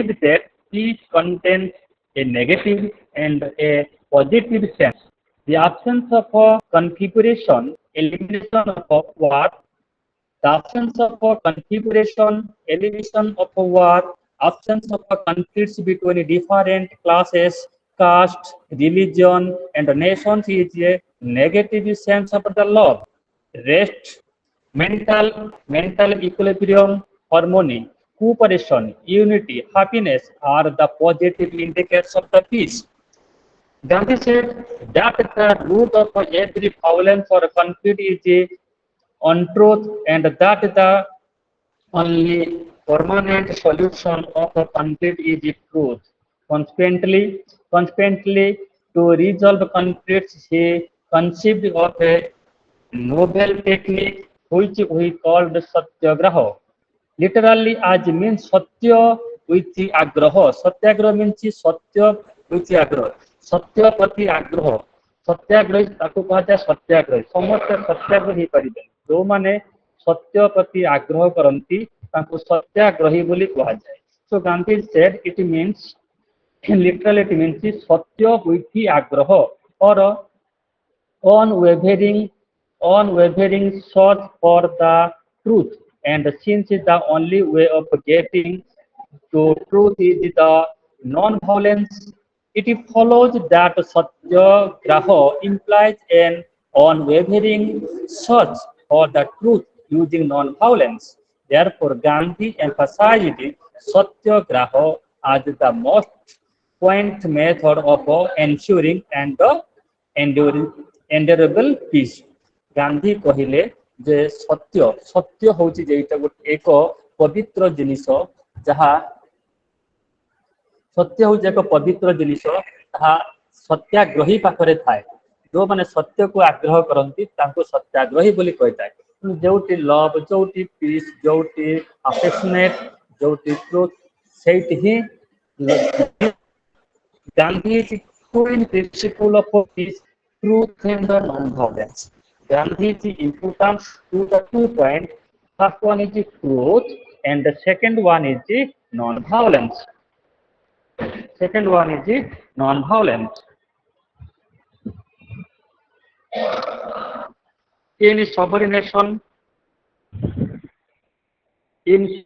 that peace contains a negative and a positive sense. The absence of a configuration, elimination of a war, the absence of a configuration, elimination of a war, absence of a conflicts between different classes, castes, religion, and nations is a negative sense of the love, rest, mental equilibrium, harmony, cooperation, unity, happiness are the positive indicators of the peace. Gandhi said that the root of every violence or conflict is a untruth, and that the only permanent solution of a conflict is the truth. Consequently, to resolve conflicts, he conceived of a noble technique which we called Satyagraha. Literally, as means Satya with the Agraha. Satyagraha means Satya with the Agraha. Satya prati Agraha. ସତ୍ୟାଗ୍ରହୀ ତାକୁ କୁହାଯାଏ ସତ୍ୟାଗ୍ରହୀ ସମସ୍ତେ ସତ୍ୟାଗ୍ରହୀ ହେଇପାରିବେ ଯୋଉମାନେ ସତ୍ୟ ପ୍ରତି ଆଗ୍ରହ କରନ୍ତି ତାଙ୍କୁ ସତ୍ୟାଗ୍ରହୀ ବୋଲି କୁହାଯାଏ so Gandhi said it means literally it means Satya with ଆଗ୍ରହ or unwavering search for the truth and since the only way of getting to truth is the non-violence. It follows that Satyagraha implies an unwavering search for the truth using non-violence. Therefore, Gandhi emphasized Satyagraha as the most point method of ensuring and endurable peace. Gandhi କହିଲେ ଯେ ସତ୍ୟ ହଉଛି ଯେଇଟା ଗୋଟେ ଏକ ପବିତ୍ର ଜିନିଷ ଯାହା ସତ୍ୟ ହଉଛି ଏକ ପବିତ୍ର ଜିନିଷ ତାହା ସତ୍ୟାଗ୍ରହୀ ପାଖରେ ଥାଏ ଯୋଉମାନେ ସତ୍ୟକୁ ଆଗ୍ରହ କରନ୍ତି ତାଙ୍କୁ ସତ୍ୟାଗ୍ରହୀ ବୋଲି କହିଥାଏ ଯୋଉଠି ଲଭ ଯୋଉଠି ପିସ୍ ଯୋଉଠି ଆଫେକ୍ସନେଟ୍ ଯୋଉଠି ଟ୍ରୁଥ୍ ସେଇଠି ହିଁ Gandhi is the twin principle of peace, truth and the non-violence. Gandhi is important to the 2 points. First one is the truth and the second one is the non-violence. Second one is the non-violence. In subordination, in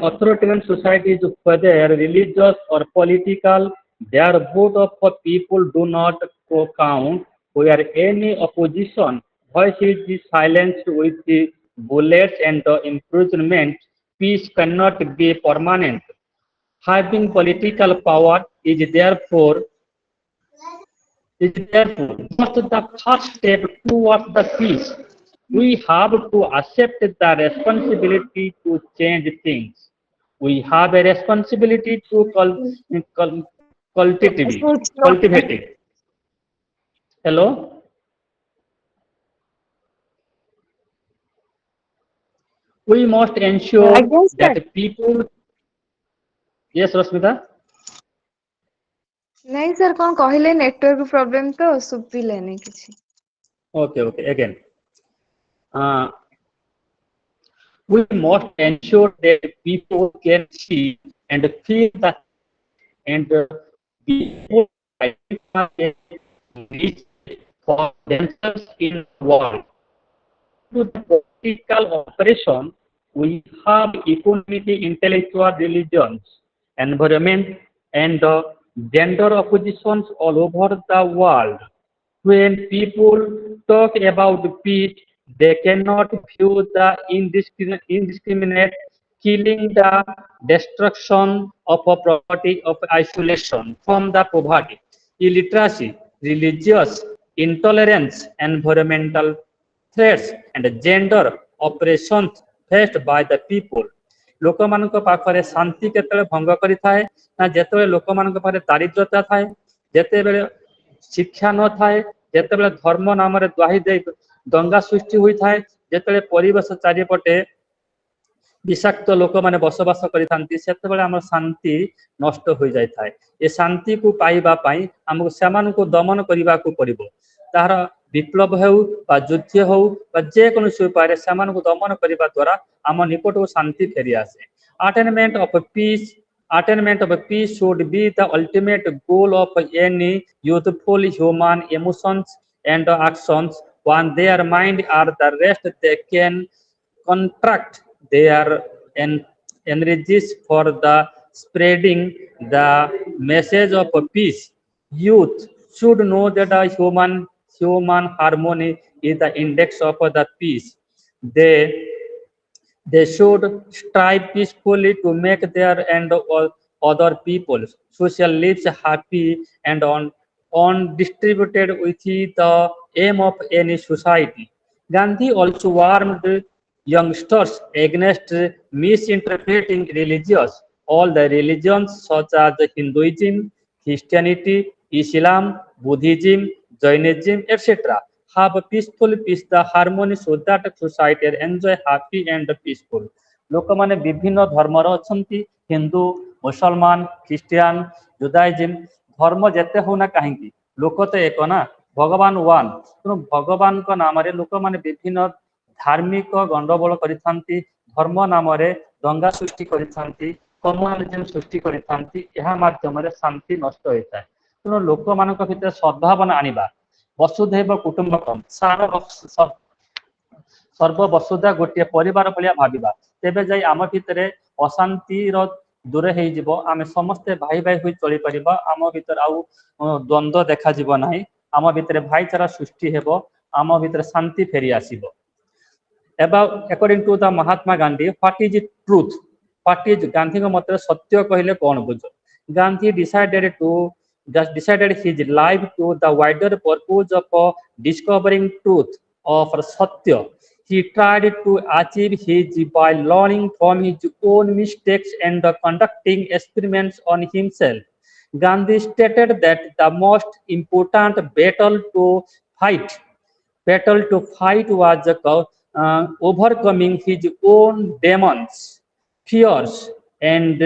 authoritarian societies, whether religious or political, their vote of people do not count, where any opposition voice is silenced with the bullets and the imprisonment, peace cannot be permanent. Having political power is therefore just the first step towards the peace. We have to accept the responsibility to change things. We have a responsibility to cultivate it. Hello? We must ensure that people... Yes, Rasmita? नहीं sir कौन कहले network problem तो सुबिलानी किछि Okay, again. We must ensure that people can see and feel that and be for themselves in the world. To the political operation, we have equality, intellectual religions, environment, and gender oppositions all over the world. When people talk about peace, they cannot view the indiscriminate killing, the destruction of a property, of isolation from the poverty, illiteracy, religious intolerance, environmental threats, and gender oppressions faced by the people. ଲୋକମାନଙ୍କ ପାଖରେ ଶାନ୍ତି କେତେବେଳେ ଭଙ୍ଗ କରିଥାଏ ନା ଯେତେବେଳେ ଲୋକମାନଙ୍କ ପାଖରେ ଦାରିଦ୍ରତା ଥାଏ ଯେତେବେଳେ ଶିକ୍ଷା ନଥାଏ ଯେତେବେଳେ ଧର୍ମ ନାମରେ ଦ୍ୱାହି ଦେଇ ଦଙ୍ଗା ସୃଷ୍ଟି ହୋଇଥାଏ ଯେତେବେଳେ ପରିବେଶ ଚାରିପଟେ ବିଷାକ୍ତ ଲୋକମାନେ ବସବାସ କରିଥାନ୍ତି ସେତେବେଳେ ଆମର ଶାନ୍ତି ନଷ୍ଟ ହୋଇଯାଇଥାଏ ଏ ଶାନ୍ତିକୁ ପାଇବା ପାଇଁ ଆମକୁ ସେମାନଙ୍କୁ ଦମନ କରିବାକୁ ପଡ଼ିବ ତାହାର विप्लव हो युद्ध हो जेकोसी उपाय से दमन करने द्वारा आम निकट को शांति फेरी आसे attainment of peace should be the ultimate goal of any youthful human emotions and actions. When their mind are the rest, they can contract their energies for the spreading the message of peace. Youth should know that human harmony is the index of the peace. They they should strive peacefully to make their and other people's social lives happy and on distributed with the aim of any society. Gandhi also warned youngsters against misinterpreting religious. All the religions such as Hinduism, Christianity, Islam, Buddhism, Jainism, etc. have a peaceful peace, the harmony so that society enjoy happy and peaceful. ଲୋକମାନେ ବିଭିନ୍ନ ଧର୍ମର ଅଛନ୍ତି ହିନ୍ଦୁ ମୁସଲମାନ Christian ଜୁଦାଇଜିମ ଧର୍ମ ଯେତେ ହଉନା କାହିଁକି ଲୋକ ତ ଏକ ନା ଭଗବାନ ୱାନ ତେଣୁ ଭଗବାନଙ୍କ ନାମରେ ଲୋକମାନେ ବିଭିନ୍ନ ଧାର୍ମିକ ଗଣ୍ଡଗୋଳ କରିଥାନ୍ତି ଧର୍ମ ନାମରେ ଦଙ୍ଗା ସୃଷ୍ଟି କରିଥାନ୍ତି କମ୍ୟୁନାଲିଜମ ସୃଷ୍ଟି କରିଥାନ୍ତି ଏହା ମାଧ୍ୟମରେ ଶାନ୍ତି ନଷ୍ଟ ହୋଇଥାଏ ତେଣୁ ଲୋକମାନଙ୍କ ଭିତରେ ସଦ୍ଭାବନା ଆଣିବା वसुधैव कुटुंबकम सर्ववसुधा गोटे परिवार भाया भाविबा तेबे जाई आम भितर अशांति दूर हो आम समस्ते भाई भाई हुई चली पारिबा आम भितर आउ द्वंद्व देखा जीव नाही आम भितर भाईचारा सृष्टि हेबो आम भितर शांति फेरी आसीबो according to the Mahatma Gandhi what is truth what is Gandhi मत सत्य कहले कौन बुझ Gandhi decided to just decided his life to the wider purpose of discovering truth of Satya. He tried to achieve his by learning from his own mistakes and conducting experiments on himself. Gandhi stated that the most important battle to fight was overcoming his own demons, fears, and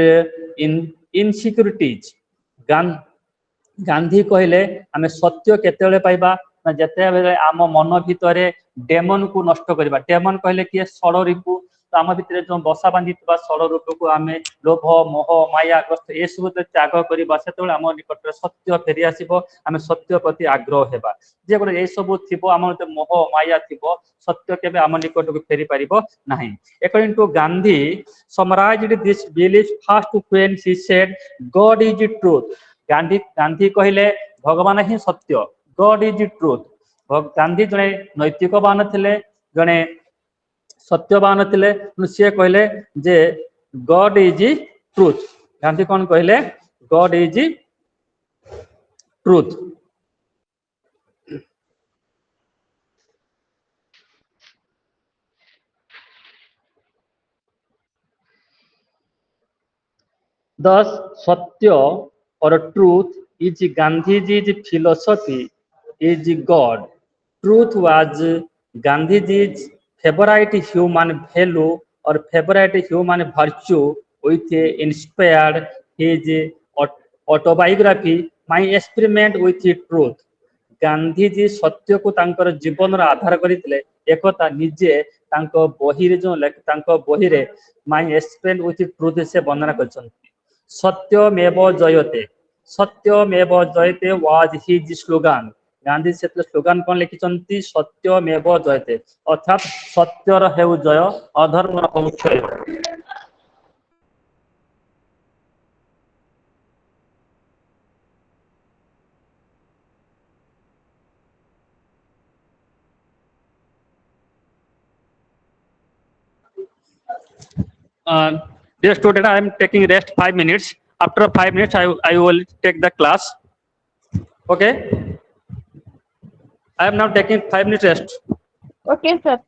insecurities. Gandhi कहले आम सत्य केते पाइबा ना जेते बेले आम मन भितर डेमन को नष्ट करबा डेमन कहले किए षड़ ऋतु तो आम भितर जो बसा बांधी षड़ ऋतु को आम लोभ मोह माया ग्रस्त ए सब त्याग करबा सेते आम निकट सत्य फेरी आसीबो आम सत्य प्रति आग्रह हेबा जे गोटे ए सब थिबो आम मोह माया थिबो सत्य केबे आम निकट को फेरी पारिबो नाही according to Gandhi summarized this belief first when he said God is truth Gandhi कहले भगवान ही सत्य गॉड इज ट्रूथ गांधी जड़े नैतिकवान थे जड़े सत्यवान थे सी कहले जे गॉड इज ट्रूथ गांधी कौन कहले गॉड इज ट्रूथ thus सत्य or truth is Gandhiji's philosophy is God. Truth was Gandhiji's favorite human value or favorite human virtue which inspired his autobiography My Experiment with Truth. Gandhiji सत्य को तांकर जीवन आधार करते एकता निजे बही जो बही माई एक्सपेरिमेंट विथ ट्रूथ से वर्णना कर सत्यमेव जयते वाज हिज स्लोगान गांधी से स्लोगान कौन लिखिं सत्यमेव जयते अर्थात सत्यर हेउ जय अधर्मर हेउ क्षय dear student, I am taking rest 5 minutes. After 5 minutes, I will take the class. Okay. I am now taking 5 minutes rest. Okay, sir.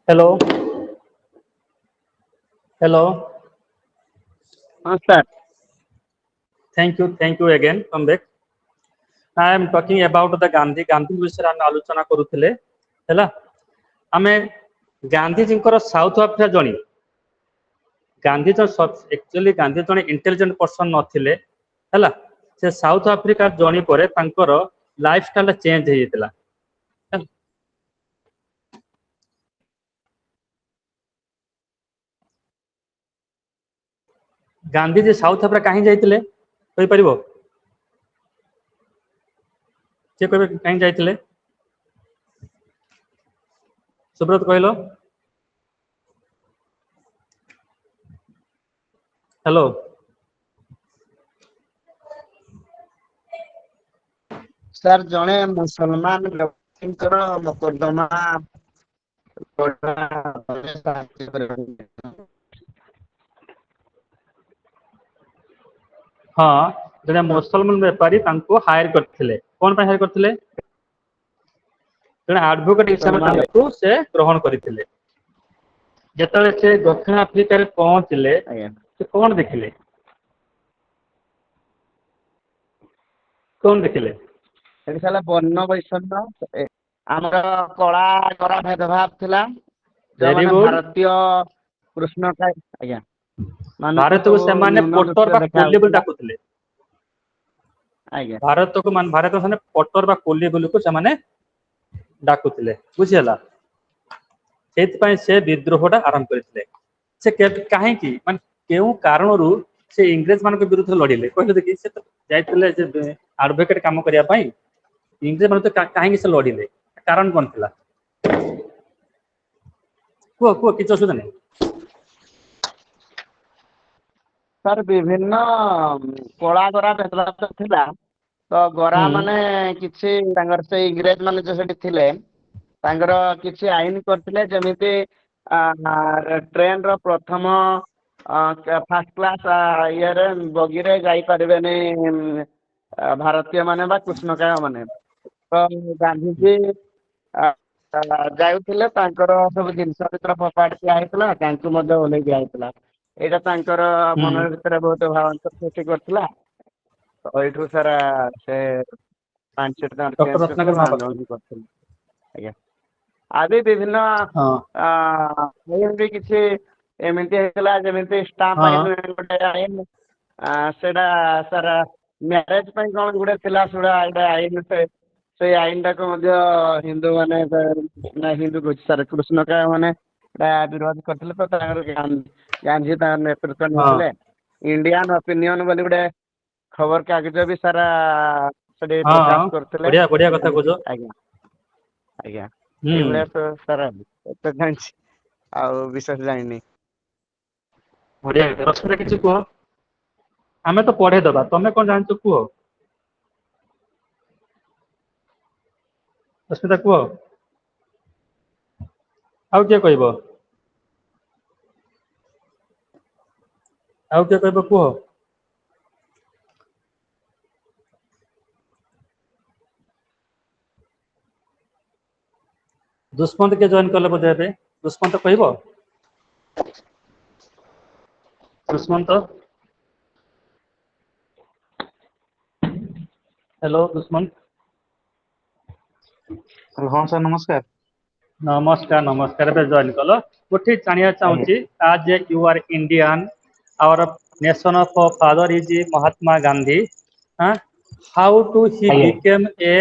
Hello, hello. हाँ sir Thank you again. Come back. I am talking about the Gandhi विषय आम आलोचना करुले आम Gandhi ji south Africa जनी Gandhi actually Gandhi जने intelligent person नथिले हैला से south Africa जनी परे तांकर लाइफस्टाइल चेंज हो जाता गांधी जी साउथ आफ्रिका कहीं जाइतिले कहि परिबो जे कहबे कहीं जाइतिले सुब्रत कहलो हेलो सर जड़े मुसलमान व्यक्तिंकर मोकदमा हाँ जने मुसलमान व्यापारी तांको हायर करथिले कोन पे हायर करथिले जने एडवोकेट हिसाब तांको से ग्रहण करथिले जेतले से दक्षिण अफ्रीका रे पहुंचले से कोन देखिले कोन देखिले ସେଠି ସାଲା ବର୍ଣ୍ଣ ବୈଷମ୍ୟ ଆମର କଳା ଗରା ଭେଦଭାବ ଥିଲା Very ଯୋଉମାନେ good. ଭାରତୀୟ କୃଷ୍ଣକାୟ ଆଜ୍ଞା भारत को सेमाने पट्टर बा कोल्ली बोली डाकुथिले ଆଜ୍ଞା भारत को मान भारत को पट्टर बा कोल्ली बोली को सेमाने डाकुथिले बुझियला सेत पय से विद्रोहटा आरंभ करथिले से काहे की मान केउ कारणरू से इंग्रेज मान के विरुद्ध लड़िले कहले देखि से तो जाइतिले जे एडवोकेट काम करिया पई इंग्रेज मान तो काहे की से लड़िले कारण कोन थिला को किछ असुविधा नहीं सर विभिन्न कला गरा भेदभाव थिला तो गरा माने किछि तांगर से इंग्रेज माने जो सेठी थिले तांगर किछि आईन करथिले जेमिति ट्रेन रो प्रथम फर्स्ट क्लास ये बगी रे जाई परिबेनी भारतीय माने बा कृष्णकाय माने तो गांधीजी जाउथिले तांकर सब जिनस पत्र फपाड़ी आइतला तांकु मध्ये ओले दिया आइतला एटा तांकर मन भीतर बहुत भावांतर सृष्टि करथिला तो एठू सारा से पांच डॉक्टर रत्नाकर महापात्र करथिले आज्ञा आदि विभिन्न भी किछि एमिति हेला जेमिति स्टाम्प आइन गोटे आइन सेडा सारा मैरेज पई कोन गुडे थिला सुडा एडा आइन से आइन टा को मध्य हिंदू माने ना हिंदू को सारा कृष्ण का माने विरोध करथिले तो तांगर गांधी ता नेतृत्व निले इंडियन ओपिनियन बोली गुडे खबर कागज भी सारा सेडे प्रकाश करथिले बढ़िया बढ़िया कथा कोजो आज्ञा आज्ञा एबले तो सारा तो जानछि आ विशेष जानिनी बढ़िया रसरे किछि को हमें तो पढ़े दबा तमे कोन जानछ को अस्मिता को आउ के कहबो आउ के कहबो को दुष्मंत के जॉइन करले बोधे बे दुष्मंत कहबो दुष्मंत हेलो दुष्मंत हाँ सर नमस्कार नमस्कार नमस्कार बे जॉइन कलो गोटे जानिया चाहूची आज you are Indian our nation of father is Mahatma Gandhi how to he became a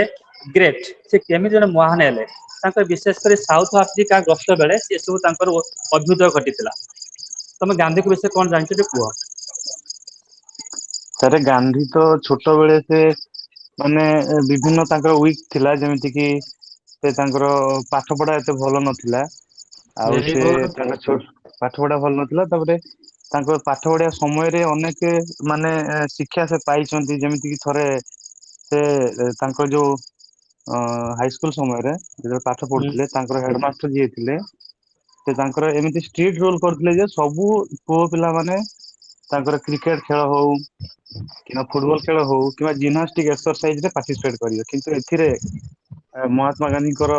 great से केमी जने महान हेले तांकर विशेष कर साउथ अफ्रीका गस्त बेले ये सब तांकर अभ्युदय घटितला तमे गांधी के विषय कोन जानछ जे कुहो सर गांधी तो छोट बेले से माने विभिन्न तांकर वीक थिला जेमिति कि से तांकर पाठ पढ़ा एते भलो नथिला आउ से तांकर छोट पाठ पढ़ा भलो नथिला तबरे तांकर पाठ पढ़ा समय रे अनेक माने शिक्षा से पाइछंती जेमिति कि थरे से तांकर जो हाई स्कूल समय रे जे पाठ पढ़ुथिले तांकर हेडमास्टर जे थिले से तांकर एमिति स्ट्रिक्ट रूल करथिले जे सबु पुओ पिला माने तांकर क्रिकेट खेल हो कि फुटबॉल खेल हो कि जिम्नास्टिक एक्सरसाइज रे पार्टिसिपेट करियो किंतु एथिरे ମହାତ୍ମା ଗାନ୍ଧୀଙ୍କର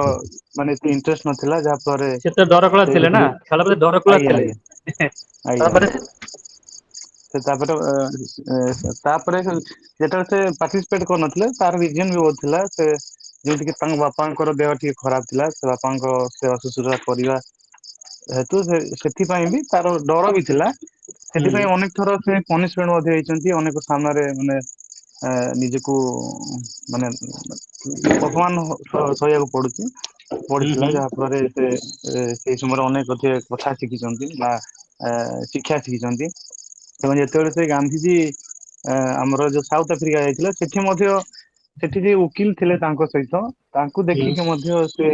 ମାନେ ଏତେ ଇଣ୍ଟରେଷ୍ଟ ନଥିଲା, ଯାହା ଫଳରେ ସେ ତ ଡରକୁଳା ସେ ଥିଲେ ନା, ଟିକେ ଖେଳ ପ୍ରତି ଡରକୁଳା ଆଜ୍ଞା ଥିଲେ। ଆଜ୍ଞା ଆଜ୍ଞା ତାପରେ ସେ ତାପରେ ତାପରେ ଯେତେବେଳେ ସେ ପାର୍ଟିସିପେଟ କରୁନଥିଲେ ତାର ରିଜନ ବି ବହୁତ ଥିଲା। ସେ ଯେମିତିକି ତାଙ୍କ ବାପାଙ୍କର ଦେହ ଟିକେ ଖରାପ ଥିଲା, ସେ ବାପାଙ୍କ ସେବା ଶୁଶ୍ରୂଷା କରିବା ହେତୁ ସେଥିପାଇଁ ବି ତାର ଡର ବି ଥିଲା। ହୁଁ ସେଥିପାଇଁ ଅନେକ ଥର ସେ ପନିଶମେଣ୍ଟ ମଧ୍ୟ ହେଇଛନ୍ତି, ଅନେକ ସାମ୍ନାରେ ମାନେ ନିଜକୁ ମାନେ ଅପମାନ ସହିବାକୁ ହୁଁ ପଡିଥିଲା, ହୁଁ ଯାହା ଫଳରେ ସେ ସେଇ ସମୟରେ ଅନେକ କଥା ଶିଖିଛନ୍ତି ବା ଶିକ୍ଷା ଶିଖିଛନ୍ତି। ଏବଂ ଯେତେବେଳେ ସେ ଗାନ୍ଧିଜୀ ଆମର ଯୋଉ ସାଉଥ ଆଫ୍ରିକା ଯାଇଥିଲା, ସେଠି ଯିଏ ଓକିଲ ଥିଲେ ତାଙ୍କ ସହିତ ତାଙ୍କୁ ହୁଁ ଦେଖିକି ମଧ୍ୟ ସେ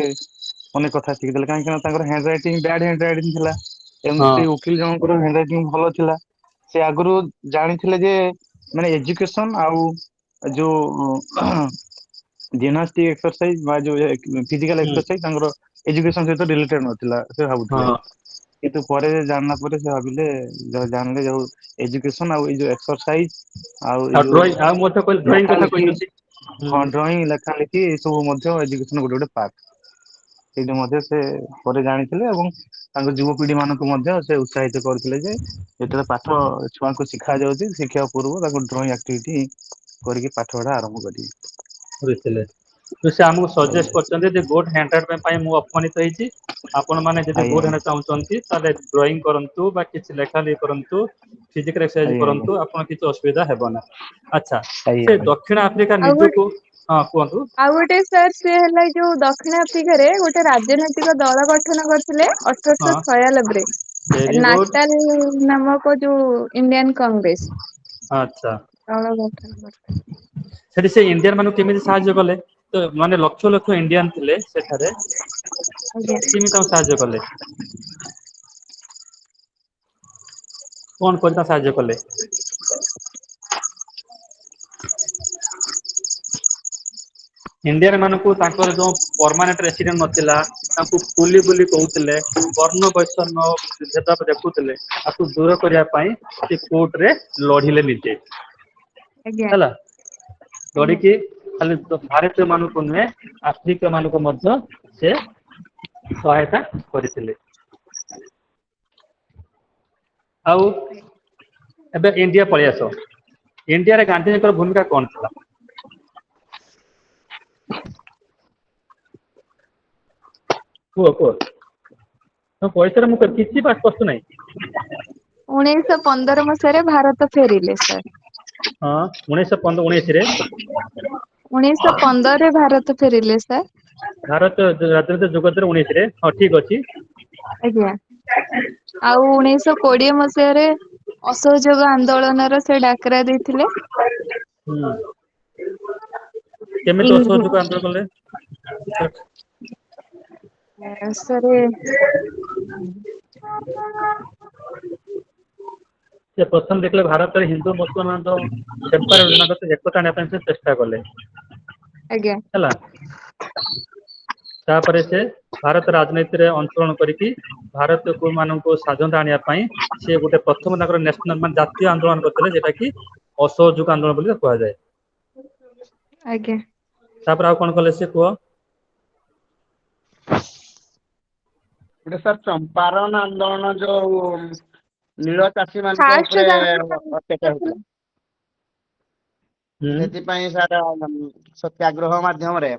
ଅନେକ କଥା ଶିଖିଥିଲେ, କାହିଁକି ନା ତାଙ୍କର hand writing bad hand writing ଥିଲା। ଏବଂ ହଁ ସେ ଓକିଲ ଜଣଙ୍କର ହ୍ୟାଣ୍ଡ ରାଇଟିଂ ଭଲ ଥିଲା। ସେ ଆଗରୁ ଜାଣିଥିଲେ ଯେ ମାନେ ଏଜୁକେସନ ଆଉ ଯୋଉ ଜିମ୍ନାଷ୍ଟିକ ଏକ୍ସରସାଇଜ ବା ଯୋଉ ଫିଜିକାଲ ହୁଁ ଏକ୍ସରସାଇଜ ତାଙ୍କର ଏଜୁକେସନ ସହିତ ରିଲେଟେଡ ନଥିଲା ସେ ଭାବୁଥିଲେ। ହଁ କିନ୍ତୁ ପରେ ଜାଣିଲା ପରେ ସେ ଭାବିଲେ ଜାଣିଲେ ଯୋଉ ଏଜୁକେସନ ଆଉ ଏଇ ଯୋଉ ଏକ୍ସରସାଇଜ ଆଉ ଏଇ ଯୋଉ ଡ୍ରଇଂ ଆଉ ମଧ୍ୟ କହିଲେ ଡ୍ରଇଂ ଲେଖା କଥା ଲେଖି, କହିଛନ୍ତି। ହୁଁ ହଁ ଡ୍ରଇଂ ଲେଖା ଲେଖି ଏ ସବୁ ମଧ୍ୟ ଏଜୁକେସନ ଗୋଟେ ପାର୍ଟ। ସେଇଟା ମଧ୍ୟ ସେ ପରେ ଜାଣିଥିଲେ ଏବଂ ତାଙ୍କ ଯୁବପିଢି ମାନଙ୍କୁ ମଧ୍ୟ ସେ ଉତ୍ସାହିତ କରୁଥିଲେ ଯେ ଯେତେବେଳେ ପାଠ ଛୁଆଙ୍କୁ ଶିଖା ଯାଉଛି, ଶିଖିବା ପୂର୍ବରୁ ତାକୁ ଡ୍ରଇଂ ଆକ୍ଟିଭିଟି କରିକି ପାଠ ପଢା ଆରମ୍ଭ କରିବେ। ବୁଝିଥିଲେ, ସେ ଆମକୁ ଆଜ୍ଞା ସଜେଷ୍ଟ କରିଛନ୍ତି ଯେ ଗୁଡ ହ୍ୟାଣ୍ଡ ରାଇଟିଂ ପାଇଁ ମୁଁ ଅପମାନିତ ହେଇଛି। ଆପଣ ମାନେ ଯଦି ଆଜ୍ଞା ଗୁଡ ହ୍ୟାଣ୍ଡ ଚାହୁଁଛନ୍ତି ତାହେଲେ ଡ୍ରଇଂ କରନ୍ତୁ ବା କିଛି ଲେଖା ଲେଖି କରନ୍ତୁ, ଫିଜିକାଲ ଏକ୍ସରସାଇଜ ଆଜ୍ଞା କରନ୍ତୁ, ଆପଣ କିଛି ଅସୁବିଧା ହେବ ନାହିଁ। ଆଚ୍ଛା, ଆଜ୍ଞା ସେ ଦକ୍ଷିଣ ଆଫ୍ରିକା ଆଉ ଗୋଟେ ନିଜକୁ, ହଁ କୁହନ୍ତୁ। ଆଉ ଗୋଟେ ସାର୍ ସେ ହେଲା ଯୋଉ ଦକ୍ଷିଣ ଆଫ୍ରିକାରେ ଗୋଟେ ରାଜନୈତିକ ଦଳ ଗଠନ କରିଥିଲେ ହଁ 1896 ରେ, ଭେରି ଗୁଡ। ନାଟାଲ ନାମକ ଯୋଉ ଇଣ୍ଡିଆନ କଂଗ୍ରେସ ଆଚ୍ଛା, ଦଳ ଗଠନ କରିଥିଲେ। ସେଠି ସେ ଇଣ୍ଡିଆନ ମାନଙ୍କୁ କେମିତି ସାହାଯ୍ୟ କଲେ? ତ ମାନେ ଲକ୍ଷ ଲକ୍ଷ ଇଣ୍ଡିଆନ ଥିଲେ ସେଠାରେ, ଆଜ୍ଞା। କେମିତି ତାଙ୍କୁ ସାହାଯ୍ୟ କଲେ? କଣ କରି ତାଙ୍କୁ ସାହାଯ୍ୟ କଲେ? ଇଣ୍ଡିଆନ ମାନଙ୍କୁ ତାଙ୍କର ଯୋଉ ପରମାନେଣ୍ଟ ରେସିଡେଣ୍ଟ ନଥିଲା, ତାଙ୍କୁ କୁଲି ବୋଲି କହୁଥିଲେ, ବର୍ଣ୍ଣ ବୈଷମ୍ୟ ଭେଦ ଦେଖୁଥିଲେ, ତାକୁ ଦୂର କରିବା ପାଇଁ ସେ କୋର୍ଟ ରେ ଲଢିଲେ ନିଜେ। ଆଜ୍ଞା ହେଲା, ଆଜ୍ଞା ଲଢିକି ଖାଲି ଭାରତୀୟ ମାନଙ୍କୁ ନୁହେଁ, ଆଫ୍ରିକୀୟ ମାନଙ୍କୁ ମଧ୍ୟ ସେ ସହାୟତା କରିଥିଲେ। ଆଉ ଏବେ ଇଣ୍ଡିଆ ପଳେଇ ଆସ, ଇଣ୍ଡିଆରେ ଗାନ୍ଧୀଜୀଙ୍କର ଭୂମିକା କଣ ଥିଲା? କୁହ କୁହ, ତମ ଭଏସରେ ମୁଁ କିଛି ସ୍ପଷ୍ଟ ନାହିଁ। 1915 ମସିହାରେ ଭାରତ ଫେରିଲେ ସାର୍। ହଁ, 1919ରେ 1915ରେ ଭାରତ ଫେରିଲେ ସାର୍। ଭାରତ ରାଜନୀତି ଯୋଗଦେଲେ 19ରେ, ହଁ ଠିକ ଅଛି। ଆଜ୍ଞା, ଆଉ 1920 ମସିହାରେ ଅସହଯୋଗ ଆନ୍ଦୋଳନର ସେ ଡାକରା ଦେଇଥିଲେ। ହୁଁ, କେମିତି ଇଂ ଅସହଯୋଗ ଆନ୍ଦୋଳନ କଲେ? ସରେ ସେ ପ୍ରଥମେ ଦେଖିଲେ ଭାରତରେ ହିନ୍ଦୁ ମୁସଲମାନର ସେପାରେଟ ଏକତା ଆଣିବା ପାଇଁ ସେ ଚେଷ୍ଟା କଲେ। ଆଜ୍ଞା। ହେଲା, ତାପରେ ସେ ଭାରତ ରାଜନୀତିରେ ଅଂଶଗ୍ରହଣ କରିକି ଭାରତୀୟ ମାନଙ୍କୁ ସ୍ୱାଧୀନତା ଆଣିବା ପାଇଁ ସେ ଗୋଟେ ପ୍ରଥମ ତାଙ୍କର ନ୍ୟାସନାଲ ମାନେ ଜାତୀୟ ଆନ୍ଦୋଳନ କରିଥିଲେ, ଯୋଉଟା କି ଅସହଯୋଗ ଆନ୍ଦୋଳନ ବୋଲି କୁହାଯାଏ। ଆଜ୍ଞା। ତାପରେ ଆଉ କଣ କଲେ ସେ କୁହ? ଗୋଟେ ସାର୍ ଚମ୍ପାରଣ ଆନ୍ଦୋଳନ ଯୋଉ ନୀଳ ଚାଷୀ ମାନଙ୍କ ଫାଷ୍ଟ ଉପରେ ତାଙ୍କର ଅତ୍ୟାଚାର ଥିଲା। ହେଇଥିଲା। ହୁଁ ସେଥିପାଇଁ ସାର୍ ସତ୍ୟାଗ୍ରହ ମାଧ୍ୟମରେ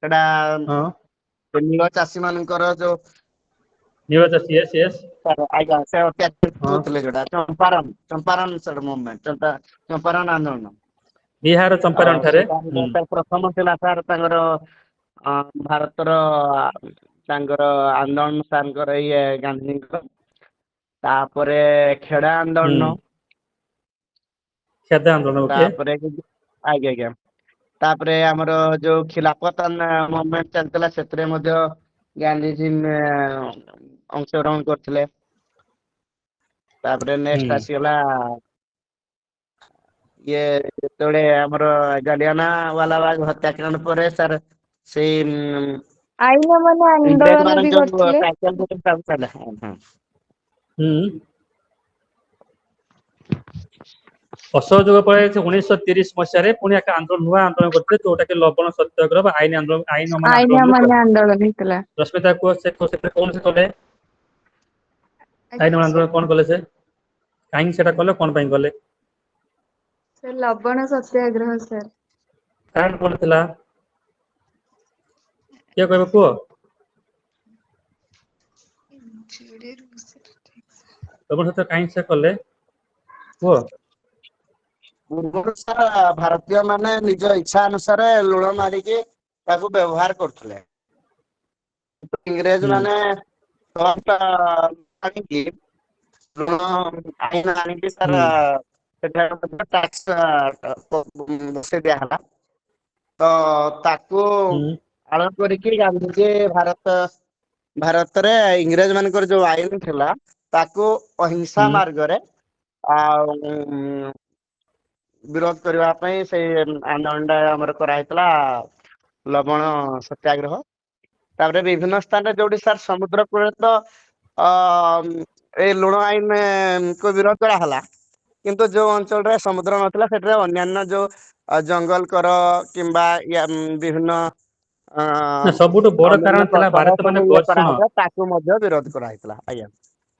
ସେଟା ହଁ ନୀଳ ଚାଷୀ ମାନଙ୍କର ଯୋଉ ନୀଳ ଚାଷୀ ୟେସ୍ ୟେସ୍ ଆଜ୍ଞା, ସେ ହଁ କରୁଥିଲେ ଯୋଉଟା ଚମ୍ପାରଣ ମୁଭମେଣ୍ଟ, ଚମ୍ପାରଣ ଆନ୍ଦୋଳନ। ବିହାର ଚମ୍ପାରଣ ଠାରେ ହୁଁ ସେଇଟା ପ୍ରଥମ ଥିଲା ସାର୍ ତାଙ୍କର ଭାରତର ତାଙ୍କର ଆନ୍ଦୋଳନ ସାରଙ୍କର ଇଏ ଗାନ୍ଧୀଙ୍କର, ତାପରେ ଖେଡା ହୁଁ ଆନ୍ଦୋଳନ, ଖେଦା ଆନ୍ଦୋଳନ ଓକେ ତାପରେ ଆଜ୍ଞା ଆଜ୍ଞା। ତାପରେ ଆମର ଯୋଉ ଖିଲାଫତ ମୁଭମେଣ୍ଟ ଚାଲିଥିଲା, ସେଥିରେ ମଧ୍ୟ ଗାନ୍ଧିଜୀ ଅଂଶଗ୍ରହଣ କରିଥିଲେ। ତାପରେ ହୁଁ ନେକ୍ସଟ ଆସିଗଲା ଇଏ ଯେତେବେଳେ ଆମର ଜାଲିଆନା ୱାଲାବାଗ ହତ୍ୟାକାଣ୍ଡ ପରେ ସାର୍ ସେଇ ଆଇନ ମାନେ ଇଂରେଜ ଆନ୍ଦୋଳନ ମାନେ ବି ଯୋଉ କରିଥିଲେ। ହୁଁ। ଅସହଯୋଗ ପରେ 1930 ମସିହାରେ ପୁଣି ଏକ ଆନ୍ଦୋଳନ ନୂଆ ଆନ୍ଦୋଳନ କରିଥିଲେ ଯୋଉଟା କି ଲବଣ ସତ୍ୟାଗ୍ରହ ବା ଆଇନ ଆନ୍ଦୋଳନ ଆଇନ ଅମାନ୍ୟ ଆଇନ ଆନ୍ଦୋଳନ ବୋଲି ଅମାନ୍ୟ କୁହାଯାଏ। ଆନ୍ଦୋଳନ ହେଇଥିଲା। ରଶ୍ମିତା କୁହ ସେଥିରେ କଣ ସେ କଲେ? ଆଇନ ଆଜ୍ଞା ଆନ୍ଦୋଳନ କଣ କଲେ ସେ? କାହିଁକି ସେଟା କଲେ, କଣ ପାଇଁ କଲେ? ସାର୍ ଲବଣ ସତ୍ୟାଗ୍ରହ ସାର୍। କାରଣ କଣ ଥିଲା? କିଏ କହିବ କୁହ? ଲବଣ ସତ୍ୟାଗ୍ରହ କାହିଁକି ସେ କଲେ କୁହ? ପୂର୍ବରୁ ସାର୍ ଭାରତୀୟ ମାନେ ନିଜ ଇଚ୍ଛା ଅନୁସାରେ ଲୁଣ ମାରିକି ତାକୁ ବ୍ୟବହାର କରୁଥିଲେ। ଇଂରେଜ ହୁଁ ମାନେ ଆଣିକି ଲୁଣ ଆଇନ ଆଣିକି ହୁଁ ସାର ସେଟା ଟାକ୍ସ ବସେଇ ଦିଆ ହେଲା। ତ ତାକୁ ହୁଁ ଆଳ କରିକି ଗାନ୍ଧିଜୀ ଭାରତରେ ଇଂରେଜ ମାନଙ୍କର ଯୋଉ ଆଇନ ଥିଲା ତାକୁ ଅହିଂସା ହୁଁ ମାର୍ଗରେ ଆଉ ବିରୋଧ କରିବା ପାଇଁ ସେଇ ଆନ୍ଦୋଳନ ଟା ଆମର କରାହେଇଥିଲା। ଲବଣ ସତ୍ୟାଗ୍ରହ। ତାପରେ ବିଭିନ୍ନ ସ୍ଥାନରେ ଯୋଉଠି ସାର୍ ସମୁଦ୍ର କୂଳରେ ତ ଏଇ ଲୁଣ ଆଇନ କୁ ବିରୋଧ କରା ହେଲା। କିନ୍ତୁ ଯୋଉ ଅଞ୍ଚଳରେ ସମୁଦ୍ର ନଥିଲା ସେଠାରେ ଅନ୍ୟାନ୍ୟ ଯୋଉ ଜଙ୍ଗଲ କର କିମ୍ବା ବିଭିନ୍ନ ନା ସବୁଠୁ ବଡ କାରଣ ଅନ୍ୟାନ୍ୟ ଥିଲା କର ଭାରତ ମାନେ ସବୁ ଇଏ ଶୁଣ କରାହେଇଥିଲା ତାକୁ ମଧ୍ୟ ବିରୋଧ କରାହେଇଥିଲା ଆଜ୍ଞା।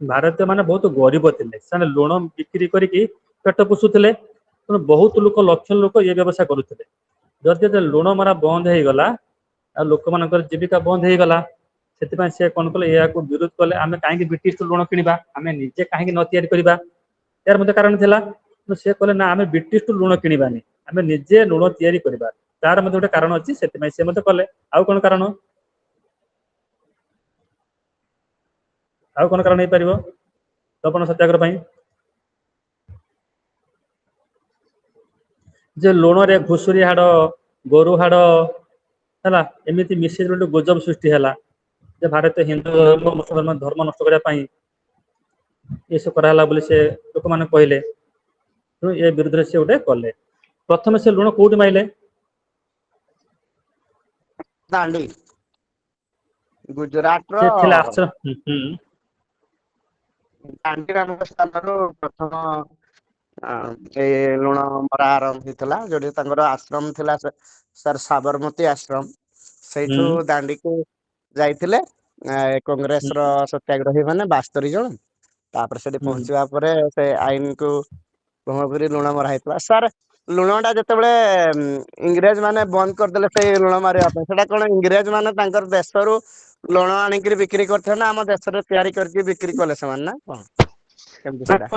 ଭାରତୀୟ ମାନେ ବହୁତ ଗରିବ ଥିଲେ, ସେମାନେ ଲୁଣ ବିକ୍ରି କରିକି ପେଟ ପୋଷୁଥିଲେ। ତେଣୁ ବହୁତ ଲୋକ ଲକ୍ଷ ଲୋକ ଏ ବ୍ୟବସାୟ କରୁଥିଲେ। ଯଦି ଲୁଣ ମରା ବନ୍ଦ ହେଇଗଲା ଆଉ ଲୋକମାନଙ୍କର ଜୀବିକା ବନ୍ଦ ହେଇଗଲା। ସେଥିପାଇଁ ସେ କଣ କଲେ ଏହାକୁ ବିରୋଧ କଲେ ଆମେ କାହିଁକି ବ୍ରିଟିଶ ଲୁଣ କିଣିବା, ଆମେ ନିଜେ କାହିଁକି ନ ତିଆରି କରିବା। ଏହାର ମଧ୍ୟ କାରଣ ଥିଲା। ସେ କହିଲେ ନା ଆମେ ବ୍ରିଟିଶ ଲୁଣ କିଣିବାନି, ଆମେ ନିଜେ ଲୁଣ ତିଆରି କରିବା। ତାର ମଧ୍ୟ ଗୋଟେ କାରଣ ଅଛି, ସେଥିପାଇଁ ସେ ମଧ୍ୟ କଲେ। ଆଉ କଣ କାରଣ? ଆଉ କଣ କାରଣ ହେଇପାରିବ ଲବଣ ସତ୍ୟାଗ୍ରହ ପାଇଁ? ଯେ ଲୁଣରେ ଘୁଷୁରୀ ହାଡ, ଗୋରୁ ହାଡ ହେଲା ଏମିତି ମିଶିକି ଗୋଟେ ଗୁଜବ ସୃଷ୍ଟି ହେଲା। ଯେ ଭାରତୀୟ ହିନ୍ଦୁ ଧର୍ମ ମୁସଲମାନ ଧର୍ମ ନଷ୍ଟ କରିବା ପାଇଁ ଏସବୁ କରାହେଲା ବୋଲି ସେ ଲୋକମାନେ କହିଲେ। ତେଣୁ ଏ ବିରୁଦ୍ଧରେ ସେ ଗୋଟେ କଲେ। ପ୍ରଥମେ ସେ ଲୁଣ କୋଉଠି ମାଇଲେ? ଦାଣ୍ଡି ଗୁଜୁରାଟ ର ସେ ଥିଲା ଆଶ୍ର ହୁଁ ଦାଣ୍ଡି ନାମକ ସ୍ଥାନରୁ ପ୍ରଥମ ଏଇ ଲୁଣ ମରା ଆରମ୍ଭ ହେଇଥିଲା। ଯୋଉଠି ତାଙ୍କର ଆଶ୍ରମ ଥିଲା ସାର୍ ସାବରମତୀ ଆଶ୍ରମ। ହୁଁ ସେଇଠୁ ଦାଣ୍ଡିକୁ ଯାଇଥିଲେ ହୁଁ କଂଗ୍ରେସ ର ସତ୍ୟାଗ୍ରହୀ ମାନେ 72 ଜଣ। ତାପରେ ସେଠି ହୁଁ ପହଞ୍ଚିବା ପରେ ସେ ଆଇନ କୁ ଭଙ୍ଗ କରି ଲୁଣ ମରା ହେଇଥିଲା। ସାର୍ ଲୁଣ ଟା ଯେତେବେଳେ ଇଂରେଜ ମାନେ ବନ୍ଦ କରିଦେଲେ ସେଇ ଲୁଣ ମାରିବା ପାଇଁ, ସେଟା କଣ ଇଂରେଜ ମାନେ ତାଙ୍କର ଦେଶରୁ ଲୁଣ ଆଣିକିରି ବିକ୍ରି କରିଥିଲେ ନା ଆମ ଦେଶରେ ତିଆରି କରିକି ବିକ୍ରି କଲେ ସେମାନେ ନା କଣ? କେମିତି ସେଇଟା?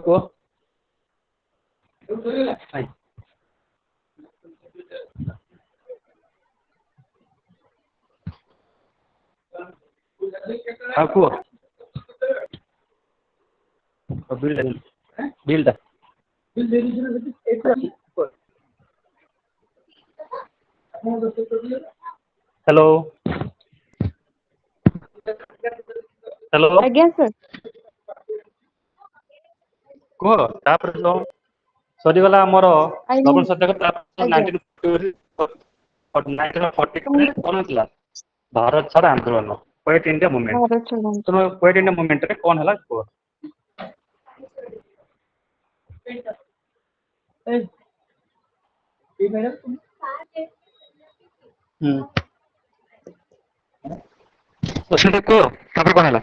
କୁହ। ହଁ କୁହ। ବିଲ୍ ଟା ହ୍ୟାଲୋ। ହ୍ୟାଲୋ। ଆଜ୍ଞା ସାର୍। କୁହ ତାପରେ ତ ସରିଗଲା ଆମର ଆଜ୍ଞା ଲବଣ ସତ୍ୟାଗ୍ରହ। ଆଜ୍ଞା କଣ ଥିଲା ଭାରତ ଛାଡ ଆନ୍ଦୋଳନ। Quit India movement. ଭାରତ ଛାଡ। ତମେ କ୍ୱିଟ୍ ଇଣ୍ଡିଆ ମୁଭମେଣ୍ଟରେ କଣ ହେଲା କୁହ? ହୁଁ। କୁହ ତାପରେ କଣ ହେଲା?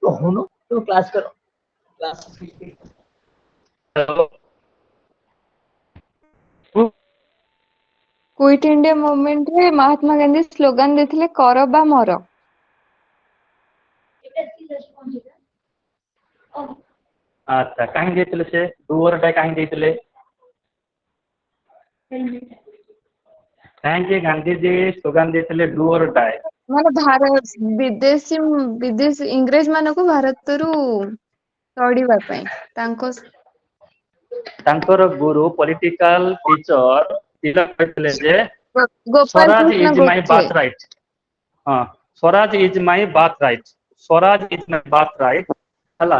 କହୁନୁ ତୁ କ୍ଲାସ କର। ହ୍ୟାଲୋ। କୁଇଟ୍ ଇଣ୍ଡିଆ ମୁଭମେଣ୍ଟରେ ମହାତ୍ମା ଗାନ୍ଧୀ ସ୍ଲୋଗାନ ଦେଇଥିଲେ କର ବା ମର। ଆଚ୍ଛା କାହିଁକି ଦେଇଥିଲେ ସେ ଡୁଅର ଟା କାହିଁକି ଦେଇଥିଲେ? କାହିଁକି ଗାନ୍ଧିଜୀ ସ୍ଲୋଗାନ ଦେଇଥିଲେ ଡୁ ଅର୍ ଡାଏ? ମାନେ ଭାରତ ବିଦେଶୀ ଇଂରେଜ ମାନଙ୍କୁ ଭାରତରୁ ତଡିବା ପାଇଁ ତାଙ୍କ ତାଙ୍କର ଗୁରୁ ପଲିଟିକାଲ ଟିଚର ତିଲକ କହିଥିଲେ ଯେ Gopal swaraj Krishna is my Gokhale. Birth right. ହଁ, swaraj is my birth right, swaraj is my birth right ହେଲା।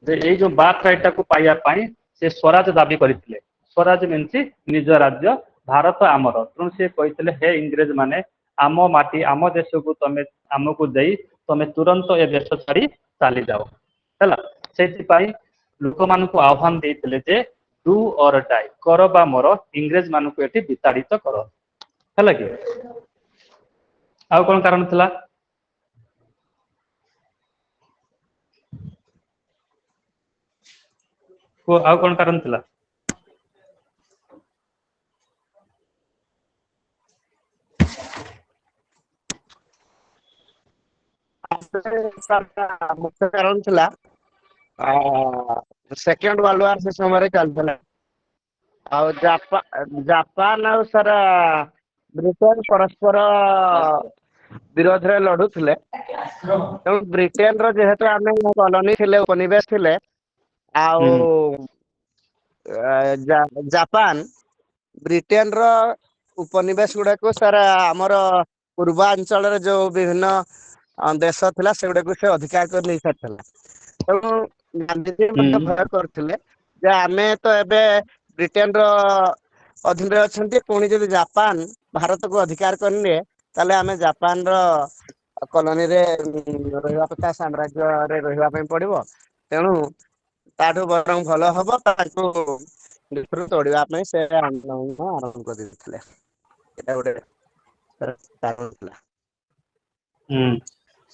ଯେ ଏଇ ଯୋଉ ବାର୍ଥ ରାଇଟ୍ ଟାକୁ ପାଇବା ପାଇଁ ସେ ସ୍ୱରାଜ ଦାବି କରିଥିଲେ। ସ୍ୱରାଜ ମିନ୍ସ ନିଜ ରାଜ୍ୟ, ଭାରତ ଆମର। ତେଣୁ ସେ କହିଥିଲେ ହେ ଇଂରେଜ ମାନେ, ଆମ ମାଟି ଆମ ଦେଶକୁ ତମେ ଆମକୁ ଦେଇ ତମେ ତୁରନ୍ତ ଏ ଦେଶ ଛାଡି ଚାଲିଯାଅ ହେଲା। ସେଇଥିପାଇଁ ଲୋକମାନଙ୍କୁ ଆହ୍ୱାନ ଦେଇଥିଲେ ଯେ ଡୁ ଅର୍ ଡାଏ, କର ବା ମର, ଇଂରେଜ ମାନଙ୍କୁ ଏଠି ବିତାଡିତ କର ହେଲା କି। ଆଉ କଣ କାରଣ ଥିଲା? ଆଉ କଣ କାରଣ ଥିଲା? ମୁଖ୍ୟ କାରଣ ଥିଲା ସେକେଣ୍ଡ ୱାର୍ଲଡ ୱାର ସେ ସମୟରେ ଚାଲିଥିଲା। ଆଉ ଜାପାନ ଆଉ ସାରା ବ୍ରିଟେନ ପରସ୍ପର ବିରୋଧରେ ଲଢୁଥିଲେ। ତେଣୁ ବ୍ରିଟେନର ଯେହେତୁ ଆମେ କଲୋନୀ ଥିଲେ, ଉପନିବେଶ ଥିଲେ, ଆଉ ଜାପାନ ବ୍ରିଟେନର ଉପନିବେଶ ଗୁଡାକୁ ସାରା ଆମର ପୂର୍ବାଞ୍ଚଳରେ ଯୋଉ ବିଭିନ୍ନ ଦେଶ ଥିଲା ସେଗୁଡାକୁ ସେ ଅଧିକାର କରି ନେଇ ସାରିଥିଲା। ତେଣୁ ଗାନ୍ଧିଜୀ ମଧ୍ୟ ଭୟ କରୁଥିଲେ ଯେ ଆମେ ତ ଏବେ ବ୍ରିଟେନର ଅଧୀନରେ ଅଛନ୍ତି, ପୁଣି ଯଦି ଜାପାନ ଭାରତକୁ ଅଧିକାର କରିନିଏ ତାହେଲେ ଆମେ ଜାପାନର କଲୋନୀରେ ରହିବା କଥା, ସାମ୍ରାଜ୍ୟରେ ରହିବା ପାଇଁ ପଡିବ। ତେଣୁ ତାଠୁ ବରଂ ଭଲ ହବ ତାକୁ ଭିତରୁ ତୋଡିବା ପାଇଁ ସେ ଆନ୍ଦୋଳନ ଆରମ୍ଭ କରିଦେଇଥିଲେ। ଏଇଟା ଗୋଟେ କାରଣ ଥିଲା।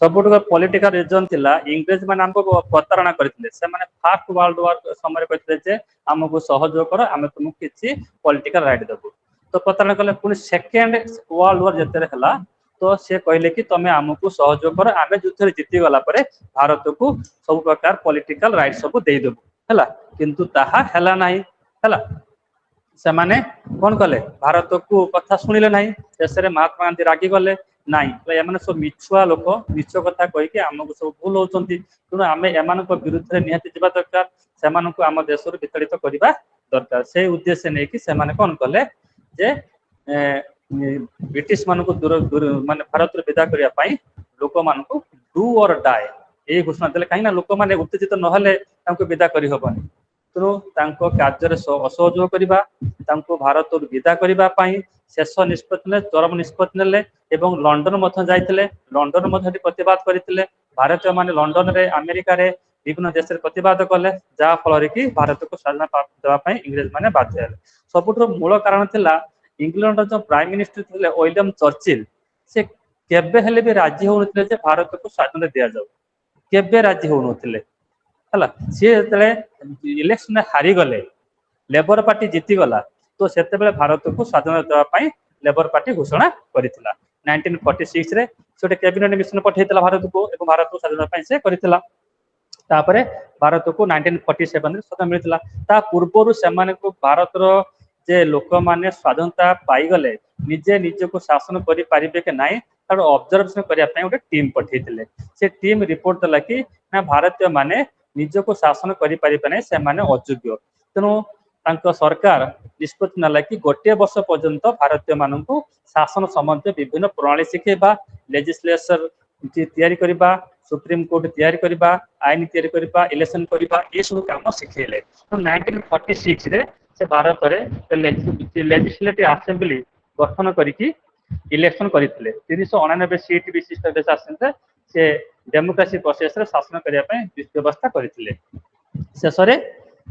ସବୁଠୁ ପଲିଟିକାଲ ରିଜନ ଥିଲା, ଇଂରେଜ ମାନେ ଆମକୁ ପ୍ରତାରଣା କରିଥିଲେ। ସେମାନେ ଫାର୍ଷ୍ଟ ୱାର୍ଲଡ ୱାର ସମୟରେ କହିଥିଲେ ଯେ ଆମକୁ ସହଯୋଗ କର, ଆମେ ତୁମକୁ କିଛି ପଲିଟିକାଲ ରାଇଟ ଦେବୁ। ତ ପ୍ରତାରଣା କଲେ। ପୁଣି ସେକେଣ୍ଡ ୱାର୍ଲଡ ୱାର ଯେତେବେଳେ ହେଲା, ତ ସେ କହିଲେ କି ତମେ ଆମକୁ ସହଯୋଗ କର, ଆମେ ଯୁଦ୍ଧରେ ଜିତି ଗଲା ପରେ ଭାରତକୁ ସବୁ ପ୍ରକାର ପଲିଟିକାଲ ରାଇଟ ସବୁ ଦେଇଦେବୁ ହେଲା। କିନ୍ତୁ ତାହା ହେଲା ନାହିଁ ହେଲା। ସେମାନେ କଣ କଲେ, ଭାରତକୁ କଥା ଶୁଣିଲେ ନାହିଁ। ଶେଷରେ ମହାତ୍ମା ଗାନ୍ଧୀ ରାଗିଗଲେ। ନାଇଁ, ଏମାନେ ସବୁ ମିଛୁଆ ଲୋକ, ମିଛ କଥା କହିକି ଆମକୁ ସବୁ ଭୁଲ ହଉଛନ୍ତି। ତେଣୁ ଆମେ ଏମାନଙ୍କ ବିରୁଦ୍ଧରେ ନିହାତି ଯିବା ଦରକାର, ସେମାନଙ୍କୁ ଆମ ଦେଶରୁ ବିତାଡିତ କରିବା ଦରକାର। ସେଇ ଉଦ୍ଦେଶ୍ୟ ନେଇକି ସେମାନେ କଣ କଲେ ଯେ ବ୍ରିଟିଶ ମାନଙ୍କୁ ମାନେ ଭାରତରୁ ବିଦା କରିବା ପାଇଁ ଲୋକମାନଙ୍କୁ ଡୁ ଅର୍ ଡାଏ ଏଇ ଘୋଷଣା ଦେଲେ। କାହିଁକି ନା ଲୋକମାନେ ଉତ୍ତେଜିତ ନହେଲେ ତାଙ୍କୁ ବିଦା କରିହବନି। ତେଣୁ ତାଙ୍କ କାର୍ଯ୍ୟରେ ଅସହଯୋଗ କରିବା, ତାଙ୍କୁ ଭାରତରୁ ବିଦା କରିବା ପାଇଁ ଶେଷ ନିଷ୍ପତ୍ତି ନେଲେ, ଚରମ ନିଷ୍ପତ୍ତି ନେଲେ। ଏବଂ ଲଣ୍ଡନ ମଧ୍ୟ ଯାଇଥିଲେ। ଲଣ୍ଡନ ମଧ୍ୟ ପ୍ରତିବାଦ କରିଥିଲେ। ଭାରତୀୟ ମାନେ ଲଣ୍ଡନରେ, ଆମେରିକାରେ, ବିଭିନ୍ନ ଦେଶରେ ପ୍ରତିବାଦ କଲେ, ଯାହା ଫଳରେ କି ଭାରତକୁ ସ୍ୱାଧୀନତା ଦେବା ପାଇଁ ଇଂରେଜ ମାନେ ବାଧ୍ୟ ହେଲେ। ସବୁଠୁ ମୂଳ କାରଣ ଥିଲା, ଇଂଲଣ୍ଡର ଯୋଉ ପ୍ରାଇମ ମିନିଷ୍ଟର ଥିଲେ ୱିଲିୟମ ଚର୍ଚ୍ଚିଲ, ସେ କେବେ ହେଲେ ବି ରାଜି ହଉନଥିଲେ ଯେ ଭାରତକୁ ସ୍ୱାଧୀନତା ଦିଆଯାଉ। କେବେ ରାଜି ହଉନଥିଲେ ହେଲା। ସିଏ ଯେତେବେଳେ ଇଲେକ୍ସନରେ ହାରିଗଲେ, ଲେବର ପାର୍ଟି ଜିତିଗଲା, ତ ସେତେବେଳେ ଭାରତକୁ ସ୍ୱାଧୀନତା ଦେବା ପାଇଁ ଲେବର ପାର୍ଟି ଘୋଷଣା କରିଥିଲା। 1946 ରେ ସେ ଗୋଟେ କ୍ୟାବିନେଟ ମିଶନ ପଠାଇଥିଲା ଭାରତକୁ, ଏବଂ ଭାରତକୁ ସ୍ୱାଧୀନତା ପାଇଁ ସେ କରିଥିଲା। ତାପରେ ଭାରତକୁ 1947ରେ ସ୍ୱାଧୀନତା ମିଳିଥିଲା। ତା ପୂର୍ବରୁ ସେମାନଙ୍କୁ ଭାରତର ଯେ ଲୋକମାନେ ସ୍ୱାଧୀନତା ପାଇଗଲେ, ନିଜେ ନିଜକୁ ଶାସନ କରିପାରିବେ କି ନାହିଁ ତାର ଅବଜରଭେସନ କରିବା ପାଇଁ ଗୋଟେ ଟିମ୍ ପଠେଇଥିଲେ। ସେ ଟିମ୍ ରିପୋର୍ଟ ଦେଲା କି ନା ଭାରତୀୟ ମାନେ ନିଜକୁ ଶାସନ କରିପାରିବେ ନାହିଁ, ସେମାନେ ଅଯୋଗ୍ୟ। ତେଣୁ ତାଙ୍କ ସରକାର ନିଷ୍ପତ୍ତି ନେଲା କି ଗୋଟିଏ ବର୍ଷ ପର୍ଯ୍ୟନ୍ତ ଭାରତୀୟ ମାନଙ୍କୁ ଶାସନ ସମ୍ବନ୍ଧୀୟ ବିଭିନ୍ନ ପ୍ରଣାଳୀ ଶିଖେଇବା, ଲେଜିସ୍ଲେଚର ତିଆରି କରିବା, ସୁପ୍ରିମକୋର୍ଟ ତିଆରି କରିବା, ଆଇନ ତିଆରି କରିବା, ଇଲେକ୍ସନ କରିବା, ଏସବୁ କାମ ଶିଖେଇଲେ। 1946ରେ ସେ ଭାରତରେ ଲେଜିସ୍ଲେଟିଭ ଆସେମ୍ବଲି ଗଠନ କରିକି ଇଲେକ୍ସନ କରିଥିଲେ। 399 ସିଟ୍ ବିଶିଷ୍ଟ ଦେଶ ଆସେମ୍ବଲିରେ ସେ ଡେମୋକ୍ରାସି ପ୍ରୋସେସରେ ଶାସନ କରିବା ପାଇଁ ବ୍ୟବସ୍ଥା କରିଥିଲେ। ଶେଷରେ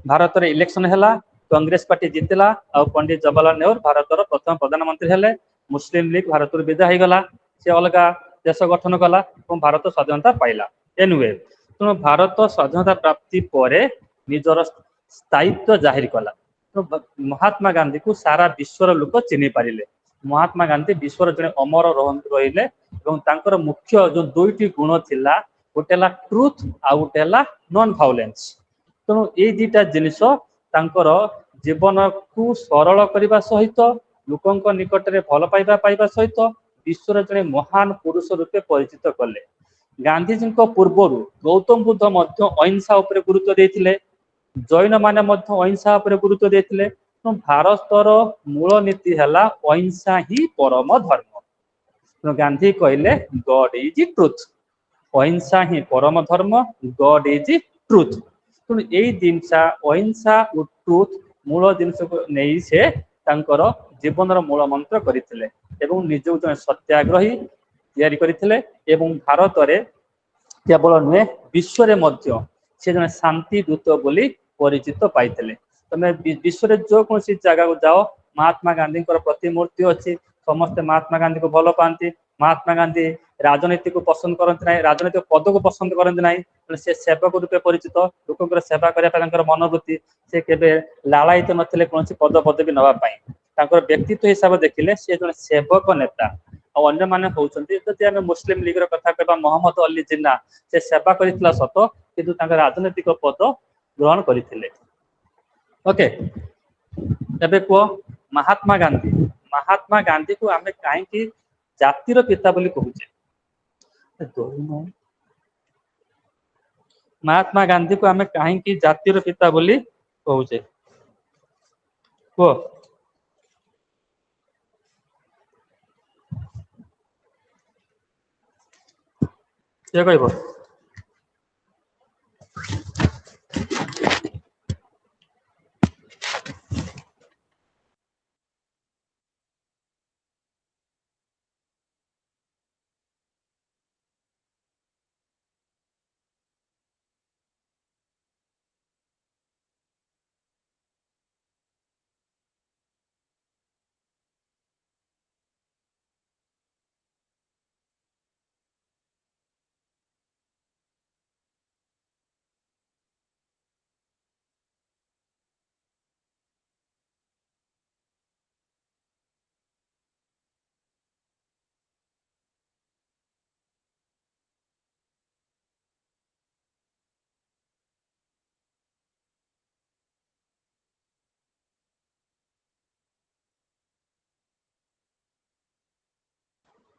ଭାରତରେ ଇଲେକ୍ସନ ହେଲା, କଂଗ୍ରେସ ପାର୍ଟି ଜିତିଲା, ଆଉ ପଣ୍ଡିତ ଜବାହରଲାଲ ନେହେରୁ ଭାରତର ପ୍ରଥମ ପ୍ରଧାନମନ୍ତ୍ରୀ ହେଲେ। ମୁସଲିମ ଲିଗ ଭାରତରୁ ବିଦା ହେଇଗଲା, ସେ ଅଲଗା ଦେଶ ଗଠନ କଲା ଏବଂ ଭାରତ ସ୍ୱାଧୀନତା ପାଇଲା। ଏନିୱେ, ତେଣୁ ଭାରତ ସ୍ୱାଧୀନତା ପ୍ରାପ୍ତି ପରେ ନିଜର ସ୍ଥାୟିତ୍ୱ ଜାହିର କଲା। ମହାତ୍ମା ଗାନ୍ଧୀକୁ ସାରା ବିଶ୍ୱର ଲୋକ ଚିହ୍ନି ପାରିଲେ। ମହାତ୍ମା ଗାନ୍ଧୀ ବିଶ୍ୱର ଜଣେ ଅମର ରହିଲେ ଏବଂ ତାଙ୍କର ମୁଖ୍ୟ ଯୋଉ ଦୁଇଟି ଗୁଣ ଥିଲା, ଗୋଟେ ହେଲା ଟ୍ରୁଥ ଆଉ ଗୋଟେ ହେଲା ନନ୍ ଭାଉଲେନ୍ସ। ତେଣୁ ଏଇ ଦିଟା ଜିନିଷ ତାଙ୍କର ଜୀବନକୁ ସରଳ କରିବା ସହିତ ଲୋକଙ୍କ ନିକଟରେ ଭଲ ପାଇବା ପାଇବା ସହିତ ବିଶ୍ୱର ଜଣେ ମହାନ ପୁରୁଷ ରୂପେ ପରିଚିତ କଲେ। ଗାନ୍ଧୀଜୀଙ୍କ ପୂର୍ବରୁ ଗୌତମ ବୁଦ୍ଧ ମଧ୍ୟ ଅହିଂସା ଉପରେ ଗୁରୁତ୍ୱ ଦେଇଥିଲେ। ଜୈନ ମାନେ ମଧ୍ୟ ଅହିଂସା ଉପରେ ଗୁରୁତ୍ୱ ଦେଇଥିଲେ। ଭାରତର ମୂଳ ନୀତି ହେଲା ଅହିଂସା ହିଁ ପରମ ଧର୍ମ। ଗାନ୍ଧୀ କହିଲେ ଗଡ୍ ଇଜ ଟ୍ରୁଥ, ଅହିଂସା ହିଁ ପରମ ଧର୍ମ, ଗଡ୍ ଇଜ ଟ୍ରୁଥ। ତେଣୁ ଏଇ ଜିନିଷ ଅହିଂସା ଓ ଟ୍ରୁଥ ମୂଳ ଜିନିଷକୁ ନେଇ ସେ ତାଙ୍କର ଜୀବନର ମୂଳ ମନ୍ତ୍ର କରିଥିଲେ ଏବଂ ନିଜକୁ ଜଣେ ସତ୍ୟାଗ୍ରହୀ ତିଆରି କରିଥିଲେ ଏବଂ ଭାରତରେ କେବଳ ନୁହେଁ ବିଶ୍ୱରେ ମଧ୍ୟ ସେ ଜଣେ ଶାନ୍ତି ଦୂତ ବୋଲି ପରିଚିତ ପାଇଥିଲେ। ତମେ ବିଶ୍ୱରେ ଯେକୌଣସି ଜାଗାକୁ ଯାଅ ମହାତ୍ମା ଗାନ୍ଧୀଙ୍କର ପ୍ରତିମୂର୍ତ୍ତି ଅଛି, ସମସ୍ତେ ମହାତ୍ମା ଗାନ୍ଧୀକୁ ଭଲ ପାଆନ୍ତି। ମହାତ୍ମା ଗାନ୍ଧୀ ରାଜନୀତିକୁ ପସନ୍ଦ କରନ୍ତି ନାହିଁ, ରାଜନୈତିକ ପଦକୁ ପସନ୍ଦ କରନ୍ତି ନାହିଁ, ସେ ସେବକ ରୂପେ ପରିଚିତ। ଲୋକଙ୍କର ସେବା କରିବା ପାଇଁ ତାଙ୍କର ମନୋବୃତ୍ତି, ସେ କେବେ ଲାଳାୟିତ ନଥିଲେ କୌଣସି ପଦ ପଦବୀ ନେବା ପାଇଁ। ତାଙ୍କର ବ୍ୟକ୍ତିତ୍ୱ ହିସାବରେ ଦେଖିଲେ ସେ ଜଣେ ସେବକ ନେତା। ଆଉ ଅନ୍ୟମାନେ ହଉଛନ୍ତି, ଯଦି ଆମେ ମୁସଲିମ ଲିଗର କଥା କହିବା, ମହମ୍ମଦ ଅଲି ଜିନ୍ନା ସେ ସେବା କରିଥିଲା ସତ, କିନ୍ତୁ ତାଙ୍କ ରାଜନୈତିକ ପଦ ଗ୍ରହଣ କରିଥିଲେ। ଓକେ, ଏବେ କୁହ ମହାତ୍ମା ଗାନ୍ଧୀ। ମହାତ୍ମା ଗାନ୍ଧୀକୁ ଆମେ କାହିଁକି ଜାତିର ପିତା ବୋଲି କହୁଛେ? ମହାତ୍ମା ଗାନ୍ଧୀକୁ ଆମେ କାହିଁକି ଜାତିର ପିତା ବୋଲି କହୁଛେ କୁହ? କିଏ କହିବ?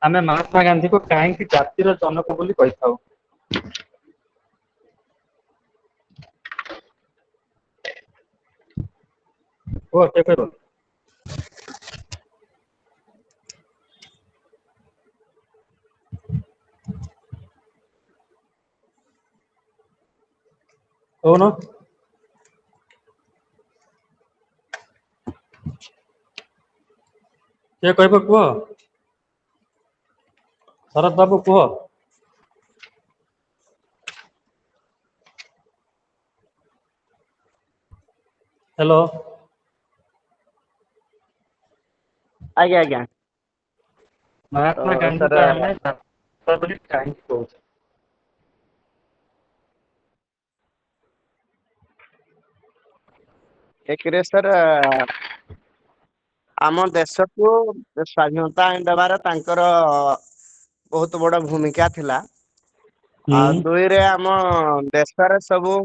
ଆମେ ମହାତ୍ମା ଗାନ୍ଧୀକୁ କାହିଁକି ଜାତିର ଜନକ ବୋଲି କହିଥାଉ? କୁହ, କିଏ କହିବ? କହୁନ? କିଏ କହିବ କୁହ? ଶରତ ବାବୁ କୁହ। ହ୍ୟାଲୋ। ଆଜ୍ଞା ଆଜ୍ଞା। ମହାତ୍ମା ତ ଗାନ୍ଧୀକୁ ଆମେ ଜାତିର ବୋଲି କାହିଁକି କହୁଛେ? ଏକରେ ସାର୍ ଆମ ଦେଶକୁ ସ୍ୱାଧୀନତା ଆଣିଦେବାର ତାଙ୍କର ବହୁତ ବଡ ଭୂମିକା ଥିଲା। ହୁଁ ଆଉ ଦୁଇରେ ଆମ ଦେଶରେ ସବୁ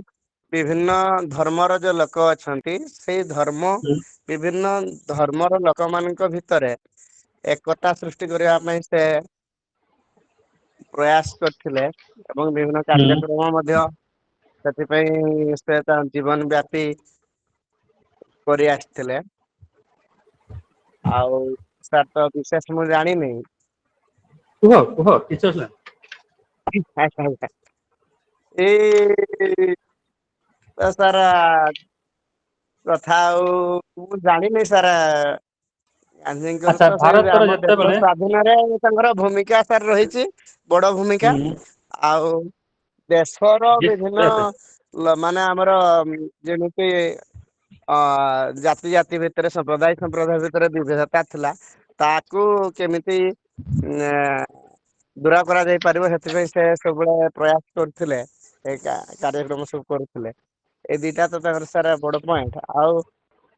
ବିଭିନ୍ନ ଧର୍ମର ଯୋଉ ଲୋକ ଅଛନ୍ତି, ସେଇ ଧର୍ମ ହୁଁ ବିଭିନ୍ନ ଧର୍ମର ଲୋକମାନଙ୍କ ଭିତରେ ଏକତା ସୃଷ୍ଟି କରିବା ପାଇଁ ସେ ପ୍ରୟାସ କରିଥିଲେ ଏବଂ ବିଭିନ୍ନ ହୁଁ କାର୍ଯ୍ୟକ୍ରମ ମଧ୍ୟ ସେଥିପାଇଁ ସେ ତା ଜୀବନ ବ୍ୟାପୀ କରି ଆସିଥିଲେ। ଆଉ ସାର୍ ତ ବିଶେଷ ମୁଁ ଜାଣିନି। କୁହ କୁହ, କିଛି ଅସୁବିଧା ନାହିଁ। ଏଇ ତ ସାର୍ କଥା ଆଉ ମୁଁ ଜାଣିନି ସାର୍। ଗାନ୍ଧୀଙ୍କର ଆଚ୍ଛା ତ ସେଇ ଭାରତର ଆମ ଦେଶ ଯେତେବେଳେ ସ୍ଵାଧୀନରେ ତାଙ୍କର ଭୂମିକା ସାର୍ ରହିଛି, ବଡ ଭୂମିକା। ହୁଁ ଆଉ ଦେଶର ବିଭିନ୍ନ ଏବେ ମାନେ ଆମର ଯେମିତି ଜାତି ଜାତି ଭିତରେ, ସମ୍ପ୍ରଦାୟ ସମ୍ପ୍ରଦାୟ ଭିତରେ ବିଭେଦତା ଥିଲା, ତାକୁ କେମିତି ଦୂର କରାଯାଇ ପାରିବ, ସେଥିପାଇଁ ସେ ସବୁବେଳେ ପ୍ରୟାସ କରୁଥିଲେ। ଏ କାର୍ଯ୍ୟକ୍ରମ ସବୁ କରୁଥିଲେ। ଏଇ ଦିଟା ତ ତାଙ୍କର ସାର୍ ବଡ ପଏଣ୍ଟ। ଆଉ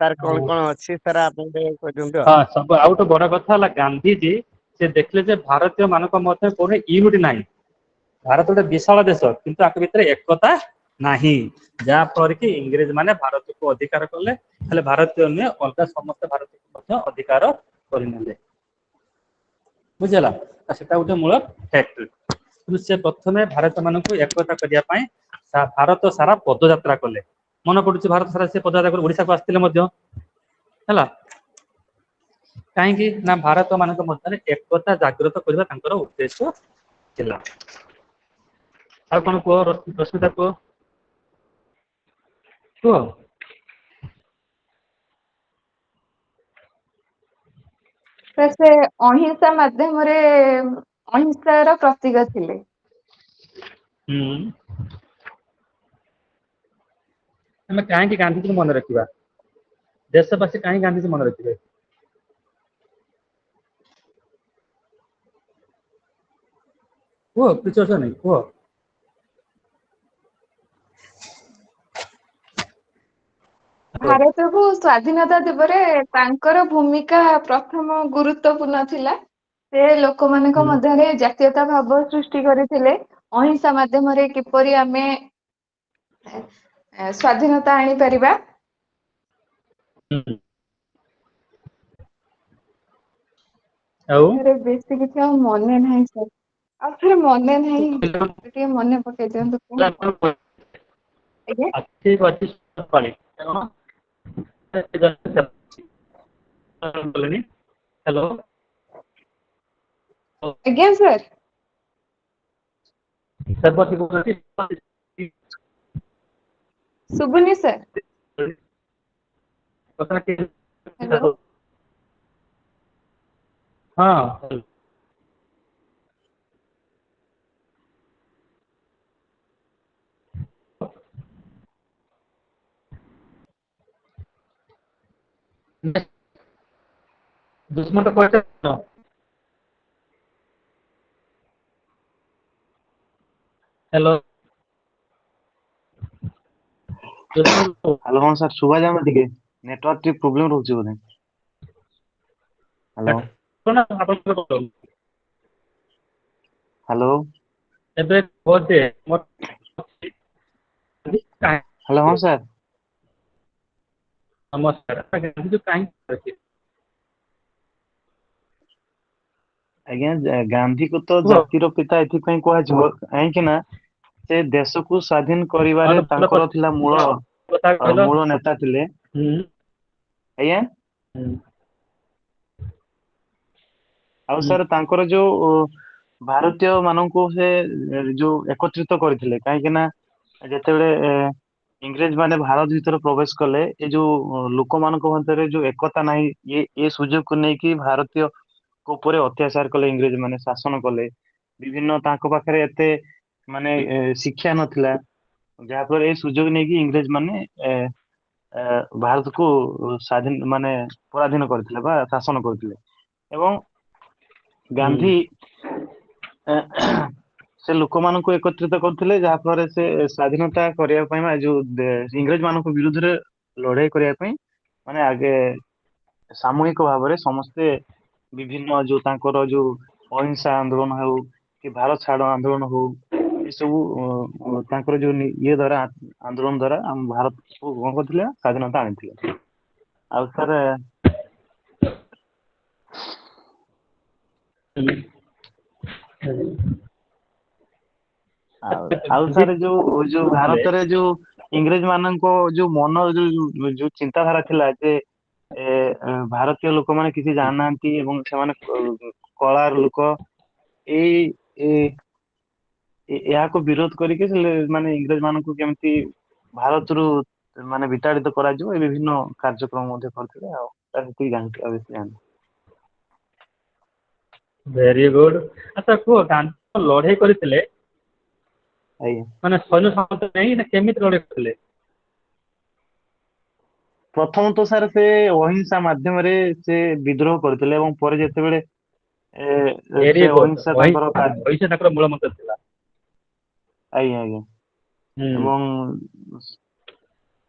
ସାର୍ କଣ କଣ ଅଛି ସାର୍ ଆପଣ ଟିକେ କହିଦିଅନ୍ତୁ ଆଉ। ହଁ, ସବୁ ଆଉ ଗୋଟେ ବଡ କଥା ହେଲା, ଗାନ୍ଧିଜୀ ସେ ଦେଖିଲେ ଯେ ଭାରତୀୟ ମାନଙ୍କ ମଧ୍ୟରେ କୋଉଠି ୟୁନିଟି ନାହିଁ। ଭାରତ ଗୋଟେ ବିଶାଳ ଦେଶ, କିନ୍ତୁ ଆଙ୍କ ଭିତରେ ଏକତା ନାହିଁ। ଯାହା ଫଳରେ କି ଇଂରେଜ ମାନେ ଭାରତକୁ ଅଧିକାର କଲେ। ଖାଲି ଭାରତୀୟ ନୁହେଁ, ଅଲଗା ସମସ୍ତେ ଭାରତକୁ ମଧ୍ୟ ଅଧିକାର କରିନେଲେ ବୁଝିଲା ସେଟା ଗୋଟେ ମୂଳ ଫ୍ୟାକ୍ଟ କିନ୍ତୁ ସେ ପ୍ରଥମେ ଭାରତ ମାନଙ୍କୁ ଏକତା କରିବା ପାଇଁ ଭାରତ ସାରା ପଦଯାତ୍ରା କଲେ ମନେ ପଡୁଛି ଭାରତ ସାରା ସେ ପଦଯାତ୍ରା କରି ଓଡିଶାକୁ ଆସିଥିଲେ ମଧ୍ୟ ହେଲା କାହିଁକି ନା ଭାରତ ମାନଙ୍କ ମଧ୍ୟରେ ଏକତା ଜାଗ୍ରତ କରିବା ତାଙ୍କର ଉଦ୍ଦେଶ୍ୟ ଥିଲା ଆଉ କଣ କୁହ ରଶ୍ମିତା କୁହ କୁହ ସେ ଅହିଂସା ମାଧ୍ୟମରେ ଅହିଂସାର ପ୍ରତୀକ ଥିଲେ। ଆମେ କାହିଁକି ଗାନ୍ଧିଜୀକୁ ମନେ ରଖିବା ଦେଶବାସୀ କାହିଁକି ଗାନ୍ଧିଜୀ ମନେ ରଖିବେ କୁହ କିଛି ଅସୁବିଧା ନାହିଁ କୁହ ଭାରତକୁ ସ୍ଵାଧୀନତା ଦେବାରେ ତାଙ୍କର ଭୂମିକା ପ୍ରଥମ ଗୁରୁତ୍ୱପୂର୍ଣ୍ଣ ଥିଲା ସେ ଲୋକମାନଙ୍କ ମଧ୍ୟରେ ଜାତୀୟତା ଭାବ ସୃଷ୍ଟି କରିଥିଲେ ଅହିଂସା ମାଧ୍ୟମରେ କିପରି ଆମେ ସ୍ଵାଧୀନତା ଆଣିପାରିବା ଆଉ ବେଶୀ କିଛି ଆଉ ମନେ ନାହିଁ ସାର୍ ଆଉ ଥରେ ମନେ ନାହିଁ ଟିକେ ମନେ ପକେଇ ଦିଅନ୍ତୁ କୁହନ୍ତୁ ଆଜ୍ଞା ଠିକ ଅଛି ହ୍ୟାଲୋ ଆଜ୍ଞା ସାର୍ ଶୁଭୁନି ସାର୍ ହ୍ୟାଲୋ ହଁ ଦୁଷ୍ମନ୍ତ କହିଛ ହ୍ୟାଲୋ ହ୍ୟାଲୋ ହଁ ସାର୍ ଶୁଭା ଯାଉନି ଟିକେ ନେଟୱାର୍କ ଟିକେ ପ୍ରୋବ୍ଲେମ ରହୁଛି ବୋଧେ ହ୍ୟାଲୋ ହ୍ୟାଲୋ ଏବେ ବୋଧେ ହ୍ୟାଲୋ ହଁ ସାର୍ ନମସ୍କାର କାହିଁକି ଆଜ୍ଞା ଗାନ୍ଧୀକୁ ତ କୁହ ଜାତିର ପିତା ଏଥିପାଇଁ କୁହାଯିବ କାହିଁକି ନା ସେ ଦେଶକୁ ସ୍ଵାଧୀନ କରିବାରେ ଭଲ ତାଙ୍କର ଥିଲା କଥା କହିଲ ମୂଳ ନେତା ଥିଲେ ଆଜ୍ଞା ଆଉ ସାର୍ ତାଙ୍କର ଯୋଉ ଭାରତୀୟ ମାନଙ୍କୁ ସେ ଯୋଉ ଏକତ୍ରିତ କରିଥିଲେ କାହିଁକି ନା ଯେତେବେଳେ ଇଂରେଜ ମାନେ ଭାରତ ଭିତରେ ପ୍ରବେଶ କଲେ ଏ ଯୋଉ ଲୋକମାନଙ୍କ ମଧ୍ୟରେ ଯୋଉ ଏକତା ନାହିଁ ଏ ସୁଯୋଗକୁ ନେଇକି ଭାରତୀୟ ଉପରେ ଅତ୍ୟାଚାର କଲେ ଇଂରେଜ ମାନେ ଶାସନ କଲେ ବିଭିନ୍ନ ତାଙ୍କ ପାଖରେ ଏତେ ମାନେ ଶିକ୍ଷା ନଥିଲା ଯାହାଫଳରେ ଏଇ ସୁଯୋଗ ନେଇକି ଇଂରେଜ ମାନେ ଭାରତକୁ ସ୍ଵାଧୀନ ମାନେ ପରାଧୀନ କରିଥିଲେ ବା ଶାସନ କରିଥିଲେ ଏବଂ ଗାନ୍ଧୀ ସେ ଲୋକମାନଙ୍କୁ ଏକତ୍ରିତ କରୁଥିଲେ ଯାହା ଫଳରେ ସେ ସ୍ଵାଧୀନତା କରିବା ପାଇଁ ବା ଯୋଉ ଇଂରେଜ ମାନଙ୍କ ବିରୁଦ୍ଧରେ ଲଢେଇ କରିବା ପାଇଁ ମାନେ ଆଗେ ସାମୁହିକ ଭାବରେ ସମସ୍ତେ ବିଭିନ୍ନ ଯୋଉ ତାଙ୍କର ଯୋଉ ଅହିଂସା ଆନ୍ଦୋଳନ ହଉ କି ଭାରତ ଛାଡ ଆନ୍ଦୋଳନ ହଉ ଏସବୁ ତାଙ୍କର ଯୋଉ ଇଏ ଦ୍ଵାରା ଆନ୍ଦୋଳନ ଦ୍ଵାରା ଆମ ଭାରତକୁ କଣ କରିଥିଲେ ସ୍ଵାଧୀନତା ଆଣିଥିଲେ ଆଉ ସାର୍ ଆଉ ସାର୍ ଯୋଉ ଭାରତରେ ଯୋଉ ଇଂରେଜ ମାନଙ୍କ ଯୋଉ ମନ ଯୋଉ ଚିନ୍ତାଧାରା ଥିଲା ଯେ ଭାରତୀୟ ଲୋକମାନେ କିଛି ଜାଣିନାହାନ୍ତି ଏବଂ ସେମାନେ କଳାର ଲୋକ ଏଇ ଏହାକୁ ବିରୋଧ କରିକି ମାନେ ଇଂରେଜ ମାନଙ୍କୁ କେମିତି ଭାରତରୁ ମାନେ ବିତାଡିତ କରାଯିବ ଏ ବିଭିନ୍ନ କାର୍ଯ୍ୟକ୍ରମ ମଧ୍ୟ କରିଥିଲେ ଆଉ ସେତିକି ଜାଣିଛି ଆଉ ବେଶୀ ଜାଣିନି ଭେରି ଗୁଡ ଆଚ୍ଛା କୁହ ଗାନ୍ଧୀ ଲଢେଇ କରିଥିଲେ ଆଜ୍ଞା ମାନେ ସୈନ୍ୟ ସାମନ୍ତ ନେଇ ନା କେମିତି ଲଢେଇ କରିଥିଲେ ପ୍ରଥମତଃ ସାର୍ ସେ ଅହିଂସା ମାଧ୍ୟମରେ ସେ ବିଦ୍ରୋହ କରିଥିଲେ ଏବଂ ପରେ ଯେତେବେଳେ ଭେରି ସେ ଗୁଡ ଅହିଂସା ତାଙ୍କର ଅହିଂସା ତାଙ୍କର ମୂଳ ମନ୍ତ୍ର ଥିଲା ଆଜ୍ଞା ଆଜ୍ଞା ହୁଁ ଏବଂ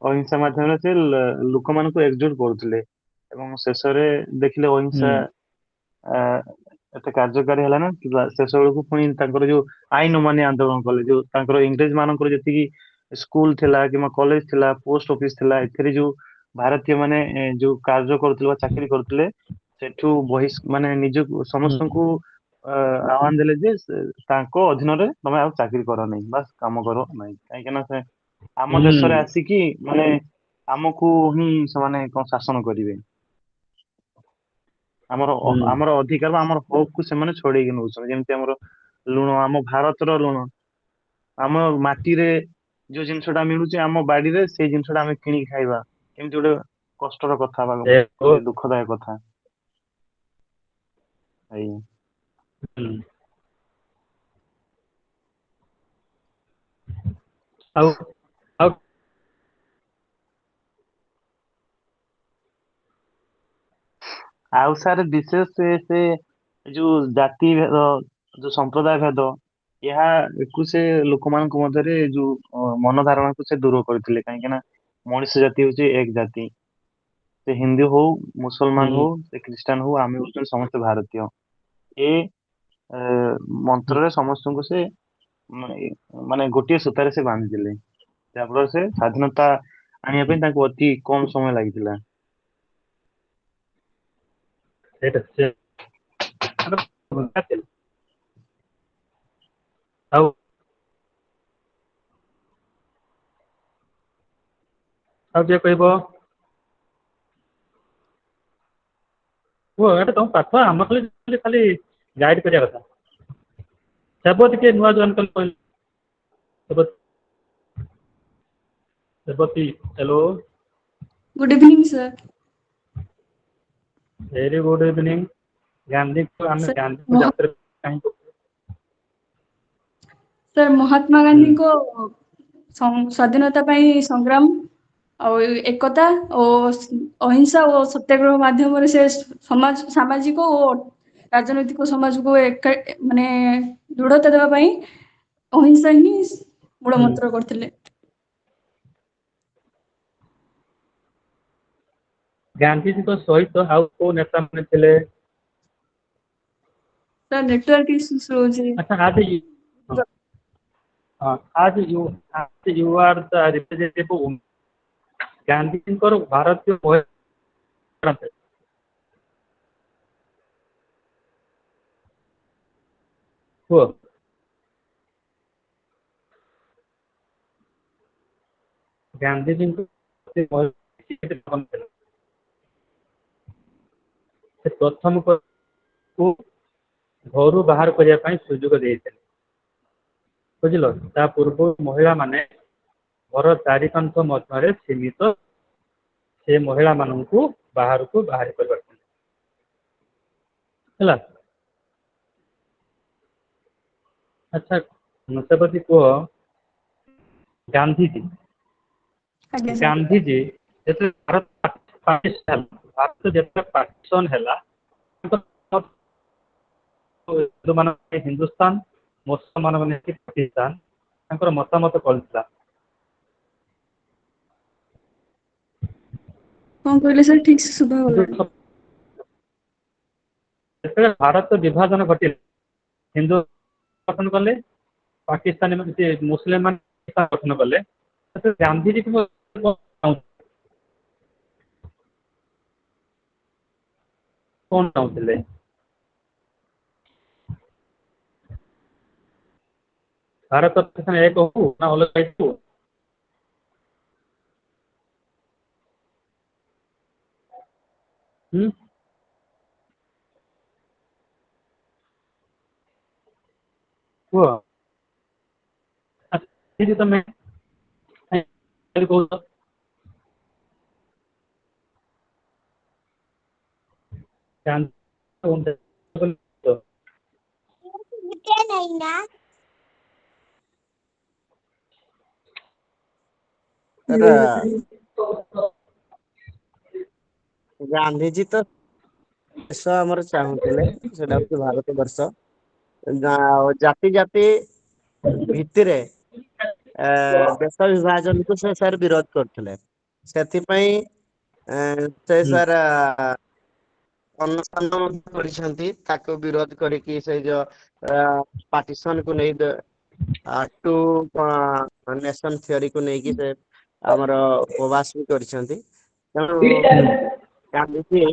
ଅହିଂସା ମାଧ୍ୟମରେ ସେ ଲୋକମାନଙ୍କୁ ଏକଜୁଟ କରୁଥିଲେ ଏବଂ ଶେଷରେ ଦେଖିଲେ ହୁଁ ଅହିଂସା ଆ ଏତେ କାର୍ଯ୍ୟକାରୀ ହେଲା ନା ଶେଷ ବେଳକୁ ପୁଣି ତାଙ୍କର ଯୋଉ ଆଇନ ଅମାନ୍ୟ ଆନ୍ଦୋଳନ କଲେ ଯୋଉ ତାଙ୍କର ଇଂରେଜ ମାନଙ୍କର ଯେତିକି ସ୍କୁଲ ଥିଲା କିମ୍ବା କଲେଜ ଥିଲା ପୋଷ୍ଟ ଅଫିସ ଥିଲା ଏଥିରେ ଯୋଉ ଭାରତୀୟ ମାନେ ଯୋଉ କାର୍ଯ୍ୟ କରୁଥିଲେ ବା ଚାକିରି କରୁଥିଲେ ସେଠୁ ମାନେ ନିଜକୁ ସମସ୍ତଙ୍କୁ ଆହ୍ୱାନ ଦେଲେ ଯେ ତାଙ୍କ ଅଧୀନରେ ତମେ ଆଉ ଚାକିରି କର ନାହିଁ, ବାସ୍ କାମ କର ନାହିଁ, କାହିଁକି ନା ସେ ଆମ ଦେଶରେ ଆସିକି ମାନେ ଆମକୁ ହିଁ ସେମାନେ କଣ ଶାସନ କରିବେ, ଆମର ଅଧିକାର ବା ଆମର ହକ୍ କୁ ସେମାନେ ଛଡେଇକି ନଉଛନ୍ତି। ଯେମିତି ଆମର ଲୁଣ, ଆମ ଭାରତର ଲୁଣ, ଆମ ମାଟିରେ ଯୋଉ ଜିନିଷଟା ମିଳୁଛି ଆମ ବାଡିରେ, ସେଇ ଜିନିଷଟା ଆମେ କିଣିକି ଖାଇବା, ଏମିତି ଗୋଟେ କଷ୍ଟର କଥା ବା ଗୋଟେ ଦୁଃଖଦାୟକ କଥା। ଆଜ୍ଞା। ଆଉ ଆଉ ଆଉ ସାର୍ ବିଶେଷ ସେ ଯୋଉ ଜାତି ଭେଦ, ଯୋଉ ସମ୍ପ୍ରଦାୟ ଭେଦ, ଏହାକୁ ସେ ଲୋକମାନଙ୍କ ମଧ୍ୟରେ ଯୋଉ ମନ ଧାରଣାକୁ ସେ ଦୂର କରିଥିଲେ। କାହିଁକି ନା ମଣିଷ ଜାତି ହଉଛି ଏକ ଜାତି, ସେ ହିନ୍ଦୁ ହଉ, ମୁସଲମାନ ହଉ, ସେ ଖ୍ରୀଷ୍ଟାନ ହଉ, ଆମେ ହଉଛନ୍ତି ସମସ୍ତେ ଭାରତୀୟ। ଏ ମନ୍ତ୍ରରେ ସମସ୍ତଙ୍କୁ ସେ ମାନେ ଗୋଟିଏ ସୂତାରେ ସେ ବାନ୍ଧିଥିଲେ, ଯାହାଫଳରେ ସେ ସ୍ଵାଧୀନତା ଆଣିବା ପାଇଁ ତାଙ୍କୁ ଅତି କମ ସମୟ ଲାଗିଥିଲା। ଆଉ କିଏ କହିବ? ଏଇଟା ତମ ପାଠ, ଆମ ଖାଲି ଗାଇଡ କରିବା କଥା। ହେବ ଟିକେ ନୂଆ ଜଏନ୍ କଲେ କହିଲେ। ସେବତୀ, hello. Good evening sir. Very good evening. ଆମେ ସାର୍ ଗାନ୍ଧୀକୁ ଯାତ୍ରା କାହିଁକି? ସାର୍ ମହାତ୍ମା ଗାନ୍ଧୀଙ୍କ ସ୍ଵାଧୀନତା ପାଇଁ ସଂଗ୍ରାମ ଆଉ ଏକତା ଓ ଅହିଂସା ଓ ସତ୍ୟାଗ୍ରହ ମାଧ୍ୟମରେ ସେ ସାମାଜିକ ଓ ରାଜନୈତିକ ସମାଜକୁ ମାନେ ଦୃଢତା ଦେବା ପାଇଁ ଅହିଂସା ହିଁ ମୂଳ ମନ୍ତ୍ର କରିଥିଲେ। ଗାନ୍ଧୀଜୀଙ୍କ ସହିତ ଆଉ କୋଉ ନେତା ମାନେ ଥିଲେ? ସାର୍ ନେଟୱାର୍କ ଇସ୍ୟୁ ରହୁଛି। As you are the representative of ଗାନ୍ଧୀଜୀଙ୍କର ଭାରତୀୟ ମହିଳା କୁହ। ଗାନ୍ଧୀଜୀଙ୍କୁ ସେ ପ୍ରଥମ ଘରୁ ବାହାର କରିବା ପାଇଁ ସୁଯୋଗ ଦେଇଥିଲେ, ବୁଝିଲ। ତା ପୂର୍ବରୁ ମହିଳା ମାନେ ଘର ଚାରିକାନ୍ଥ ମଧ୍ୟରେ ସୀମିତ, ସେ ମହିଳା ମାନଙ୍କୁ ବାହାରକୁ ବାହାରି କରିପାରିଥିଲେ ହେଲା। ଆଚ୍ଛା ସେପତି କୁହ, ଗାନ୍ଧୀଜୀ ଆଜ୍ଞା ସାର୍। ଗାନ୍ଧୀଜୀ ଯେତେବେଳେ ଭାରତ ଯେତେବେଳେ ପାର୍ଟିସନ ହେଲା, ହିନ୍ଦୁସ୍ତାନ, ମୁସଲମାନ ମାନେ ପାକିସ୍ତାନ, ତାଙ୍କର ମତାମତ କଣ ଥିଲା? କଣ କହିଲେ ସାର୍? ଠିକ ସେ ଶୁଭା ଗଲାନି। ଯେତେବେଳେ ଭାରତ ବିଭାଜନ ଘଟିଲା, ହିନ୍ଦୁ ଗଠନ କଲେ, ପାକିସ୍ତାନୀ ମୁସଲିମ ମାନେ ଗଠନ କଲେ, ଗାନ୍ଧୀଜୀ କଣ ଚାହୁଁଥିଲେ? ଭାରତ ଏକ ହଉ ନା ଅଲଗା ହଉ? କୁହ ତମେ କହୁଛ। ଗାନ୍ଧିଜୀ ତ ଦେଶ ଆମର ଚାହୁଁଥିଲେ, ସେଟା ହଉଛି ଭାରତ ବର୍ଷ। ଜାତି ଜାତି ଭିତ୍ତିରେ ଦେଶ ବିଭାଜନକୁ ସେ ସାର୍ ବିରୋଧ କରୁଥିଲେ। ସେଥିପାଇଁ ସେ ସାର୍ ଅନୁଷ୍ଠାନ କରିଛନ୍ତି, ତାକୁ ବିରୋଧ କରିକି ସେଇ ଯୋଉ ପାର୍ଟିସନ କୁ ନେଇ ଟୁ ନେସନ ଥିଓରୀକୁ ନେଇକି ସେ ଆମର ଉପବାସ ବି କରିଛନ୍ତି। ତେଣୁ ଗାନ୍ଧିଜୀ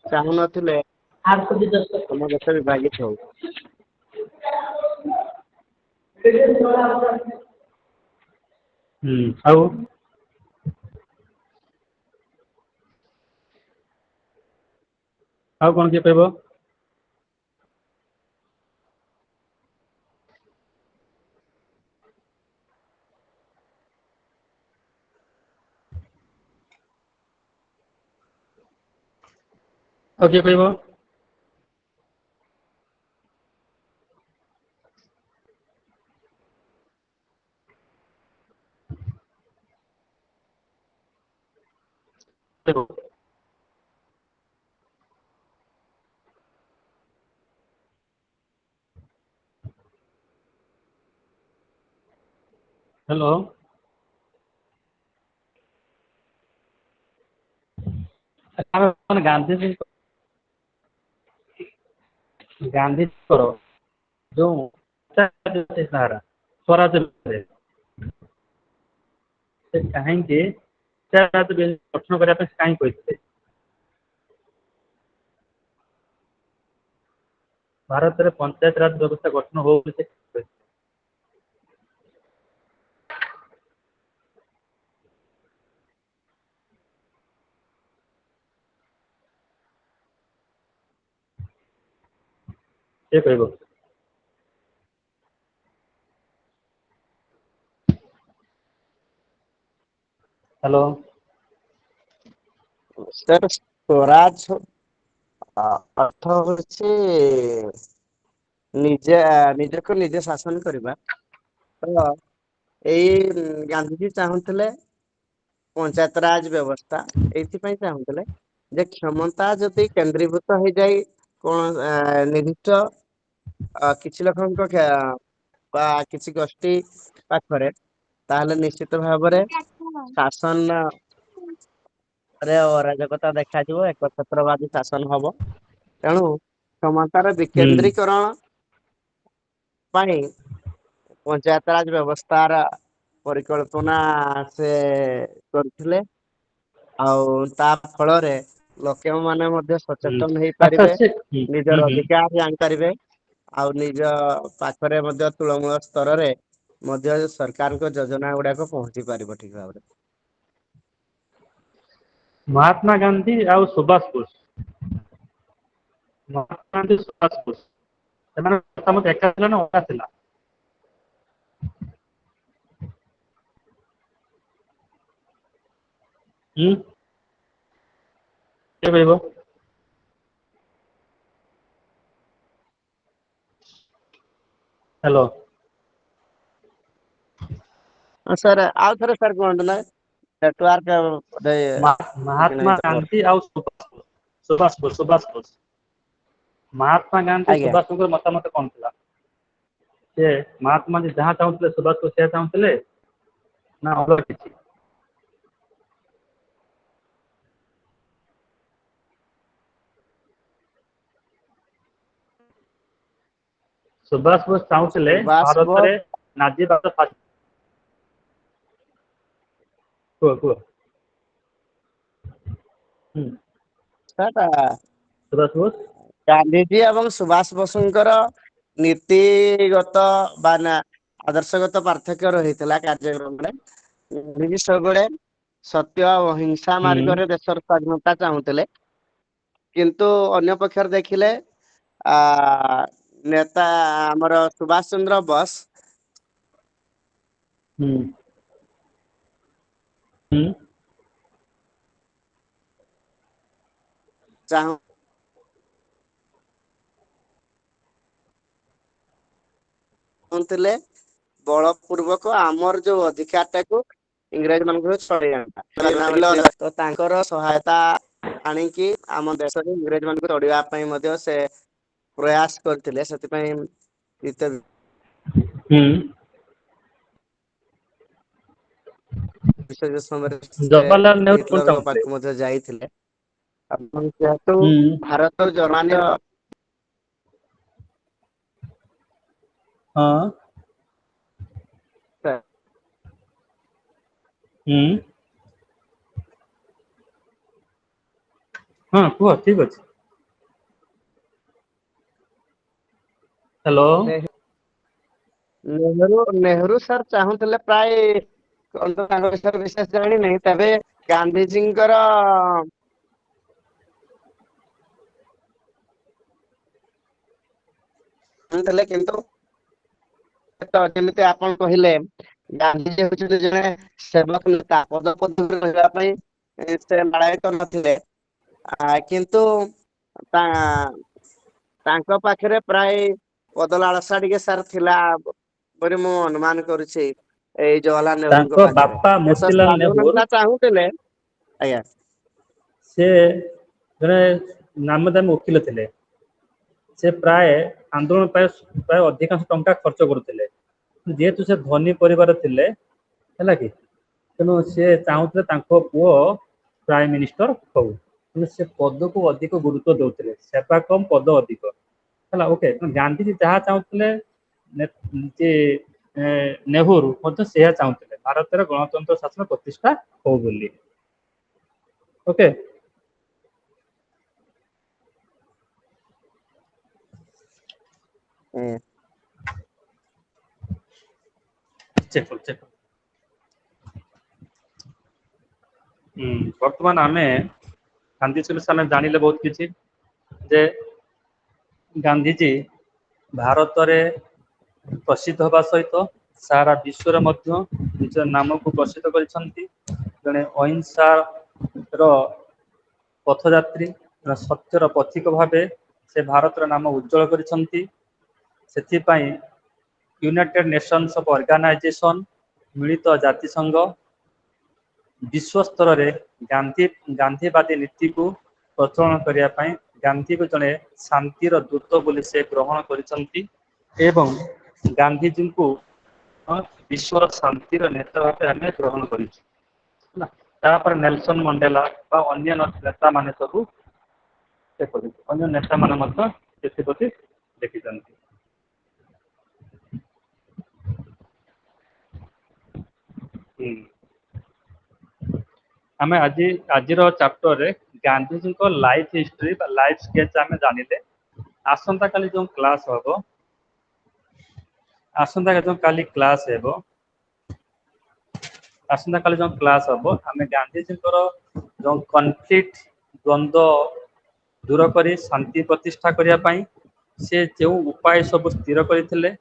ଚାହୁଁନଥିଲେ ଆମ ଦେଶ ବିଭାଜିତ ହଉ। ଆଉ ଆଉ କଣ କିଏ କହିବ? ଆଉ କିଏ କହିବ? ହ୍ୟାଲୋ। ଗାନ୍ଧୀଜୀଙ୍କର ଯୋଉ ସ୍ୱରାଜ ସେ କାହିଁକି ଗଠନ କରିବା ପାଇଁ କାହିଁକି କହିଥିଲେ? ଭାରତରେ ପଞ୍ଚାୟତ ରାଜ ବ୍ୟବସ୍ଥା ଗଠନ ହଉ ବୋଲି ସେ କହିଥିଲେ। କିଏ କହିବ? ହ୍ୟାଲୋ। ସାର୍ ସ୍ୱରାଜ ଅର୍ଥ ହଉଛି ନିଜକୁ ନିଜେ ଶାସନ କରିବା। ତ ଏଇ ଗାନ୍ଧିଜୀ ଚାହୁଁଥିଲେ ପଞ୍ଚାୟତ ରାଜ ବ୍ୟବସ୍ଥା ଏଇଥିପାଇଁ ଚାହୁଁଥିଲେ ଯେ କ୍ଷମତା ଯଦି କେନ୍ଦ୍ରୀଭୂତ ହେଇଯାଇ କଣ ନିର୍ଦ୍ଦିଷ୍ଟ କିଛି ଲୋକଙ୍କ ବା କିଛି ଗୋଷ୍ଠୀ ପାଖରେ, ତାହେଲେ ନିଶ୍ଚିତ ଭାବରେ ଶାସନ ରେ ଅରାଜକତା ଦେଖାଯିବ, ଏକଛତ୍ରବାଦୀ ଶାସନ ହବ। ତେଣୁ କ୍ଷମତାର ବିକେନ୍ଦ୍ରୀକରଣ ପାଇଁ ପଞ୍ଚାୟତ ରାଜ ବ୍ୟବସ୍ଥାର ପରିକଳ୍ପନା ସେ କରିଥିଲେ। ଆଉ ତା ଫଳରେ ଲୋକ ମାନେ ମଧ୍ୟ ସଚେତନ ଆଚ୍ଛା ହେଇପାରିବେ, ସେ ନିଜର ଅଧିକାର ଜାଣିପାରିବେ। ଆଉ ନିଜ ପାଖରେ ମଧ୍ୟ ତୃଣମୂଳ ସ୍ତରରେ ମଧ୍ୟ ସରକାରଙ୍କ ଯୋଜନା ଗୁଡାକ ପହଞ୍ଚି ପାରିବ ଠିକ ଭାବରେ। ମହାତ୍ମା ଗାନ୍ଧୀ ଆଉ ସୁଭାଷ ବୋଷ, ମହାତ୍ମା ଗାନ୍ଧୀ ସୁଭାଷ ବୋଷ ସେମାନଙ୍କ ମତାମତ ଏକା ଥିଲା ନା ଅଲଗା ଥିଲା? କିଏ କହିବ? ହ୍ୟାଲୋ। ସାର୍ ଆଉ ଥରେ ସାର୍ କୁହନ୍ତୁ ନା, ନେଟୱାର୍କ ବୋଧେ ଠିକ ମହାତ୍ମା ନାହିଁ ତ ମୋର। ଗାନ୍ଧୀ ଆଉ ସୁଭାଷ ବୋଷ ମହାତ୍ମା ଗାନ୍ଧୀ ଆଜ୍ଞା ସୁଭାଷଙ୍କର ମତାମତ କଣ ଥିଲା? ସେ ମହାତ୍ମା ଗାନ୍ଧୀ ଯାହା ଚାହୁଁଥିଲେ ସୁଭାଷ ବୋଷ ସେୟା ଚାହୁଁଥିଲେ ନା ଅଲଗା କିଛି? ସୁଭାଷ ବୋଷ ଚାହୁଁଥିଲେ ସୁଭାଷ ବୋଷ ଭାରତରେ ନାଜିବାଦ କୁହ କୁହ। ସୁଭାଷ ବୋଷ ଗାନ୍ଧିଜୀ ଏବଂ ସୁଭାଷ ବୋଷଙ୍କର ନୀତିଗତ ବା ନା ଆଦର୍ଶଗତ ପାର୍ଥକ୍ୟ ରହିଥିଲା କାର୍ଯ୍ୟକ୍ରମରେ। ଗାନ୍ଧିଜୀ ସବୁବେଳେ ସତ୍ୟ ଓ ଅହିଂସା ମାର୍ଗରେ ଦେଶର ସ୍ଵାଧୀନତା ଚାହୁଁଥିଲେ। କିନ୍ତୁ ଅନ୍ୟ ପକ୍ଷରେ ଦେଖିଲେ ଆ ନେତା ଆମର ସୁଭାଷ ଚନ୍ଦ୍ର ବୋଷ ହୁଁ ହୁଁ ଚାହୁଁ ଥିଲେ ବଳ ପୂର୍ବକ ଆମର ଯୋଉ ଅଧିକାର ଟାକୁ ଇଂରାଜୀ ମାନଙ୍କୁ ଛଡେଇ ଆଣିବା। ତ ତାଙ୍କର ସହାୟତା ଆଣିକି ଆମ ଦେଶରେ ଇଂରେଜ ମାନଙ୍କୁ ତଡିବା ପାଇଁ ମଧ୍ୟ ସେ ପ୍ରୟାସ କରିଥିଲେ। ସେଥିପାଇଁ ହୁଁ ସମୟରେ ସେ ଜବାହରଲାଲ ନେହେରୁ କଣ ହିଟଲରଙ୍କ ଚାହୁଁଥିଲେ? ପାଖକୁ ମଧ୍ୟ ଯାଇଥିଲେ। ଏବଂ ଯେହେତୁ ହୁଁ ଭାରତ ଜର୍ମାନୀୟ ହଁ ହୁଁ ହଁ କୁହ ଠିକ ଅଛି। हेलो ନେହେରୁ ସାର୍ ଚାହୁଁଥିଲେ ପ୍ରାୟ କଣ ତ ତାଙ୍କ ବିଷୟରେ ବିଶେଷ ଜାଣିନି, ତେବେ ଗାନ୍ଧିଜୀଙ୍କର ଥିଲେ, କିନ୍ତୁ ତ ଯେମିତି ଆପଣ କହିଲେ ଗାନ୍ଧିଜୀ ହେଉଛନ୍ତି ଜଣେ ସେବକ ନେତା, ପଦପଦବୀରେ ରହିବା ପାଇଁ ସେ ଲାଳାୟିତ ନଥିଲେ। କିନ୍ତୁ ତାଙ୍କ ପାଖରେ ପ୍ରାୟ ପଦ ଲାଳସା ଟିକେ ସାର୍ ଥିଲା ବୋଲି ମୁଁ ଅନୁମାନ କରୁଛି ଏଇ ଜବାହରଲାଲ ନେହେରୁଙ୍କ ତାଙ୍କ ପାଖରେ। ବାପା ସେ ତ ମୋତିଲାଲ ନେହୁର ସ୍ୱାଧୀନତା ଚାହୁଁଥିଲେ। ଆଜ୍ଞା ସେ ଜଣେ ନାମଦାମୀ ଓକିଲ ଥିଲେ। ସେ ପ୍ରାୟ ଆନ୍ଦୋଳନ ପାଇଁ ପ୍ରାୟ ଅଧିକାଂଶ ଟଙ୍କା ଖର୍ଚ୍ଚ କରୁଥିଲେ। ଯେହେତୁ ସେ ଧନୀ ପରିବାର ଥିଲେ, ହେଲା କି, ତେଣୁ ସେ ଚାହୁଁଥିଲେ ତାଙ୍କ ପୁଅ ପ୍ରାଇମ ମିନିଷ୍ଟର ହଉ, କିନ୍ତୁ ସେ ପଦକୁ ଅଧିକ ଗୁରୁତ୍ୱ ଦଉଥିଲେ, ସେବା କମ ପଦ ଅଧିକ। ହେଲା, ଓକେ। ଗାନ୍ଧିଜୀ ଯାହା ଚାହୁଁଥିଲେ ଯେ ନେହୁରୁ ମଧ୍ୟ ସେୟା ଚାହୁଁଥିଲେ, ଭାରତରେ ଗଣତନ୍ତ୍ର ଶାସନ ପ୍ରତିଷ୍ଠା ହଉ ବୋଲି। ओके। चेक चेक बर्तमान आमे गांधीजी विषय में जानिले बहुत किछि जे गांधीजी भारत रे प्रसिद्ध होगा सहित सारा विश्व रे मध्य निज नाम को प्रसिद्ध करिसंती। जने अहिंसा रो पथयात्री, सत्यर पथिक भावे से भारत नाम उज्जवल करिसंती। ସେଥିପାଇଁ ୟୁନାଇଟେଡ୍ ନେସନ୍ସ ଅଫ୍ ଅର୍ଗାନାଇଜେସନ୍, ମିଳିତ ଜାତିସଂଘ विश्व स्तर रे गांधीवादी नीति को प्रचलन करिया पई गांधी को जने शांतिर दूत बोली से ग्रहण करिसंती एवं गांधीजी को विश्व शांतिर नेता भावे आमे ग्रहण करिछु। तापर नेल्सन मंडेला बा अन्य नेता माने सब अन्य नेता माने मत सेप्रति देखिसंती। आमे आज चैप्टर रे गांधीजी को लाइफ हिस्ट्री बा लाइफ स्केच आमे जानिले। आसंता काली जो क्लास होबो, आसंता जो काली क्लास हेबो, आसंता काली जो क्लास होबो, आमे गांधीजी को जो कॉन्फ्लिक्ट द्वंद्व दूर करी शांति प्रतिष्ठा करिया पई से जो उपाय सब स्थिर करथिले,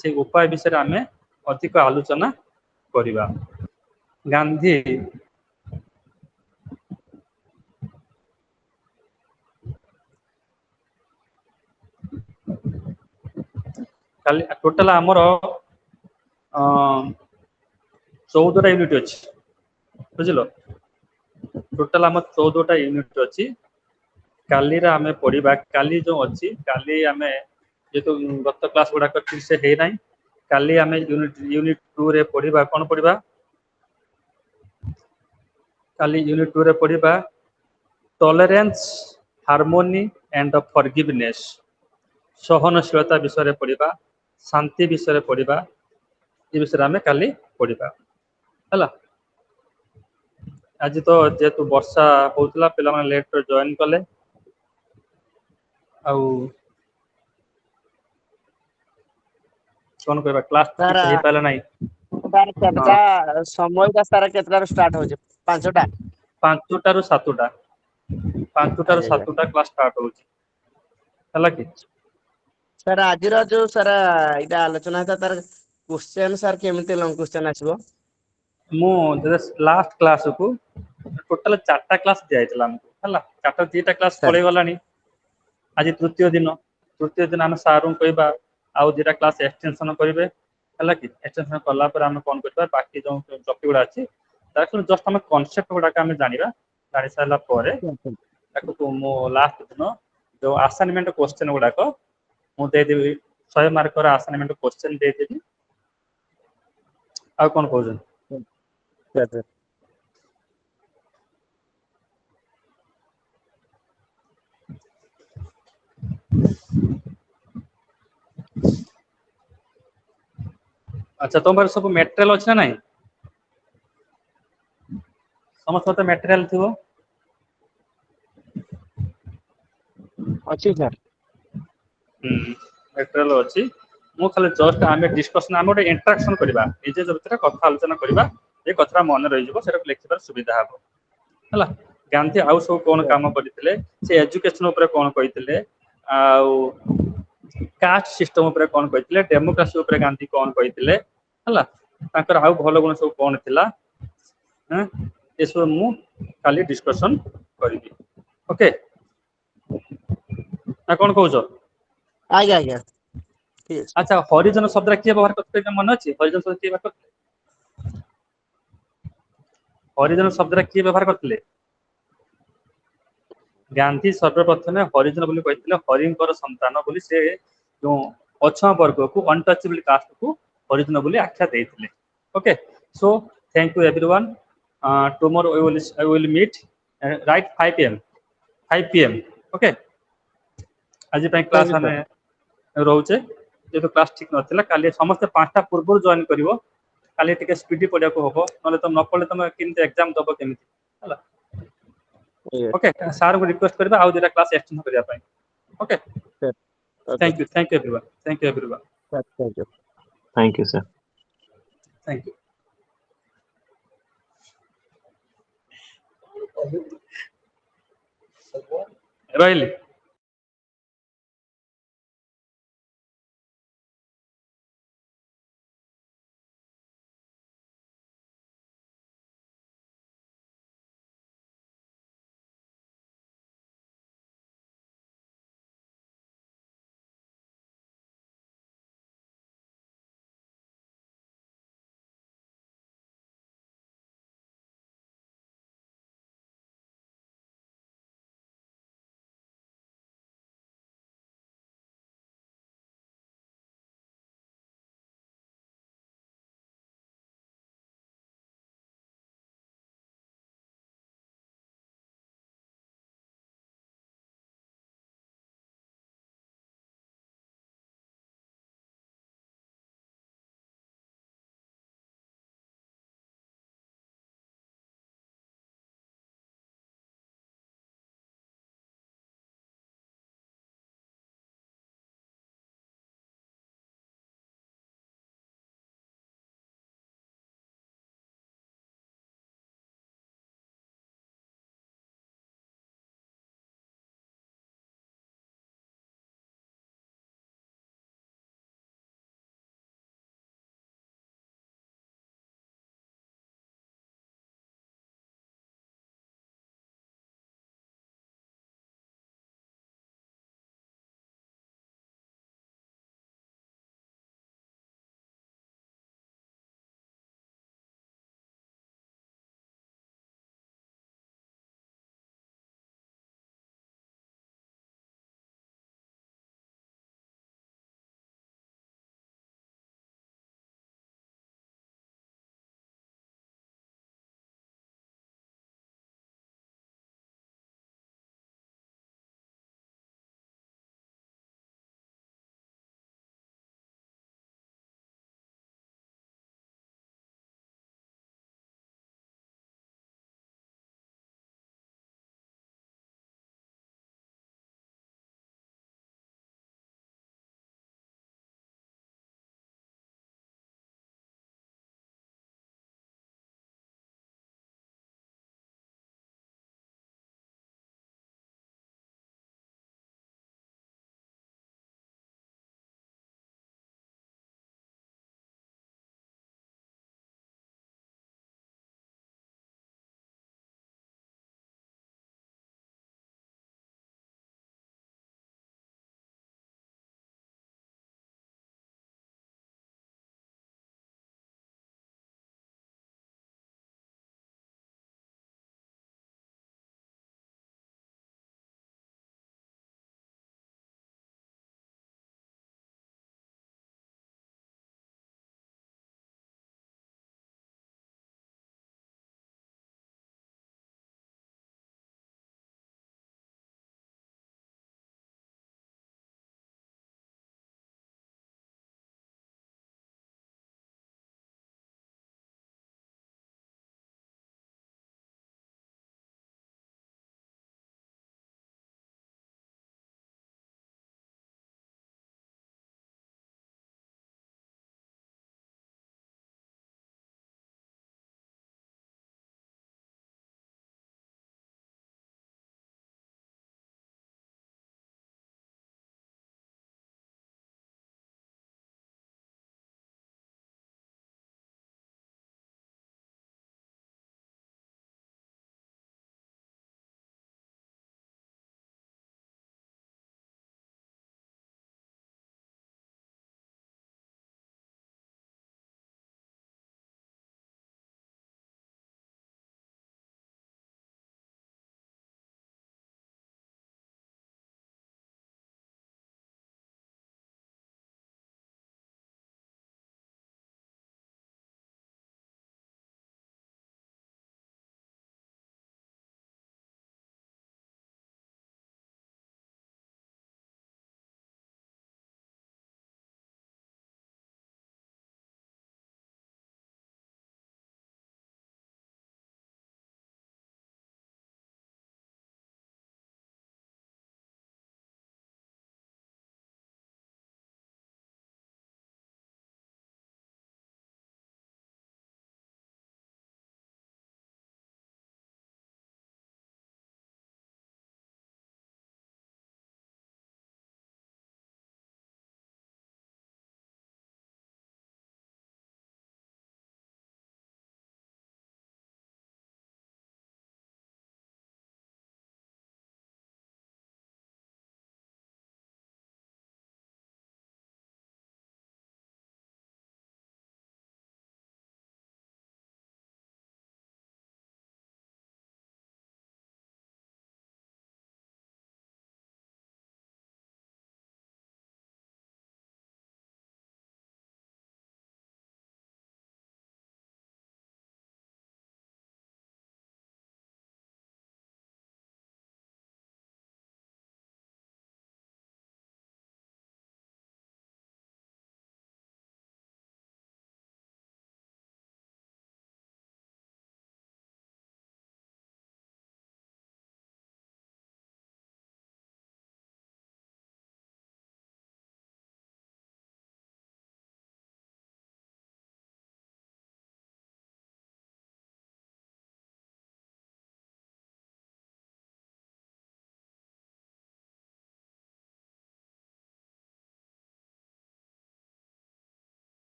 से उपाय विषय आमे अधिक आलोचना करिबा। गांधी काली टोटल आमर 14टा यूनिट अच्छी, बुझल। टोटल आम 14टा यूनिट अच्छी। काली आमे पढ़ा, काली जो अच्छी काली आमे जेतु गत क्लास गुड़ाक ठीक से है ना, काली आमे यूनिट 2 रे पढ़ा। कौन पढ़ा? काली यूनिट 2 रे पढ़ा टॉलरेंस, हार्मोनी एंड फॉरगिवनेस, सहनशीलता विषय पढ़ा, शांति विषय पढ़ा। ये विषय आमे काली पढ़ा है। आज तो जेहेतु वर्षा होता पिला माने लेट जॉइन कले आउ कौन कहबा क्लास ठीक ସାର୍ से हे पाला नहीं। ସାର୍ କେତେଟା ସମୟଟା ସାର୍ କେତେଟାରୁ ଷ୍ଟାର୍ଟ ହଉଛି? 5ଟା 5ଟାରୁ 7ଟା, 5ଟାରୁ ଆଜ୍ଞା ଆଜ୍ଞା 7ଟା क्लास स्टार्ट होची हला कि। ସାର୍ ଆଜିର ଯୋଉ ସାର୍ ଏଇଟା ଆଲୋଚନା ହେଇथा ତାର क्वेश्चन ସାର୍ କେମିତି ଲଙ୍ଗ क्वेश्चन ଆସିବ? मु लास्ट क्लास को टोटल 4टा क्लास दिया हैतला हमको हला। 4टा 2टा क्लास ସାର୍ पळै गलानी। आज तृतीय दिन आम सार कहबा आउ 2टा क्लास एक्सटेंशन करेंगे है कि। एक्सटेंशन कला पर आम कौन करबा बाकी जो टॉपिक गुडा अछि ताकि जस्ट हम कांसेप्ट गुडा का हम जानिबा। जानि सारला परे ताको मो लास्ट दिन जो असाइनमेंट क्वेश्चन गुडा को मु दे देबी। 100 मार्क रा असाइनमेंट क्वेश्चन दे देबी। आ कौन कहउछन? ସାର୍ अच्छा तुम सब मटेरियल अच्छे ना नहीं? समस्त तो मटेरियल थी। ଅଛି ସାର୍। ମେଟେରିଆଲ ଅଛି ମୁଁ ଖାଲି ଜଷ୍ଟ ଆମେ ଡିସ୍କସନ ଆମେ ଗୋଟେ ଇଣ୍ଟରାକ୍ସନ କରିବା ନିଜେ ଭିତରେ କଥା ଆଲୋଚନା କରିବା ଏ କଥା ମନେ ରହିଯିବ ସେଟାକୁ ଲେଖିବାର ସୁବିଧା ହବ ହେଲା ଗାନ୍ଧୀ ଆଉ ସବୁ କଣ କାମ କରିଥିଲେ ସେ ଏଜୁକେସନ ଉପରେ କଣ କହିଥିଲେ ଆଉ କାଷ୍ଟ ସିଷ୍ଟମ ଉପରେ କଣ କହିଥିଲେ ଡେମୋକ୍ରାସି ଉପରେ ଗାନ୍ଧୀ କଣ କହିଥିଲେ ହେଲା ତାଙ୍କର ଆଉ ଭଲ ଗୁଣ ସବୁ କଣ ଥିଲା ଏସବୁ ମୁଁ କାଲି ଡିସ୍କସନ କରିବି ଓକେ ନା କଣ କହୁଛ ଆଜ୍ଞା ଆଜ୍ଞା ଠିକ ଅଛି ଆଚ୍ଛା ହରିଜନ ଶବ୍ଦ କିଏ ବ୍ୟବହାର କରିଥିଲେ ମନେ ଅଛି ହରିଜନ ଶବ୍ଦ କିଏ ବ୍ୟବହାର କରିଥିଲେ ହରିଜନ ଶବ୍ଦ କିଏ ବ୍ୟବହାର କରିଥିଲେ ଗାନ୍ଧୀ ସର୍ବପ୍ରଥମେ ହରିଜନ ବୋଲି କହିଥିଲେ ହରିଙ୍କର ସନ୍ତାନ ବୋଲି ସେ ଯୋଉ ଅଛୁଆଁ ବର୍ଗକୁ ଅନଟଚେବଲ କାଷ୍ଟକୁ ହରିଜନ ବୋଲି ଆଖ୍ୟା ଦେଇଥିଲେ okay so thank you everyone tomorrow I will meet right 5 pm okay आज ପାଇଁ Thank କ୍ଲାस you, sir. ଆମେ ରହୁଛେ ଯେହେତु କ୍ଲାस ଠିକ ନଥିଲା କାଲି ସମସ୍ତେ 5ଟା ପୂର୍ବରୁ ଜଏନ କରିବ କାଲି ଟିକେ ସ୍ପିଡି ପଢିବାକୁ ହବ ନହେଲେ ତମ ନ ପଢିଲେ ତମେ କେମିତି एग्जाम ଦବ କେମିତି ହେଲା Yes, ओके ସାର୍ କୁ ରିକ୍वेଷ୍ଟ କରିବା ଆଉ ଦିଟା କ୍ଲାस ଏକ୍ସଟେଣ୍ଡ କରିବା ପାଇଁ okay sir. Okay, thank you everyone sir. Thank you. Thank you, sir. Thank you ରହିଲି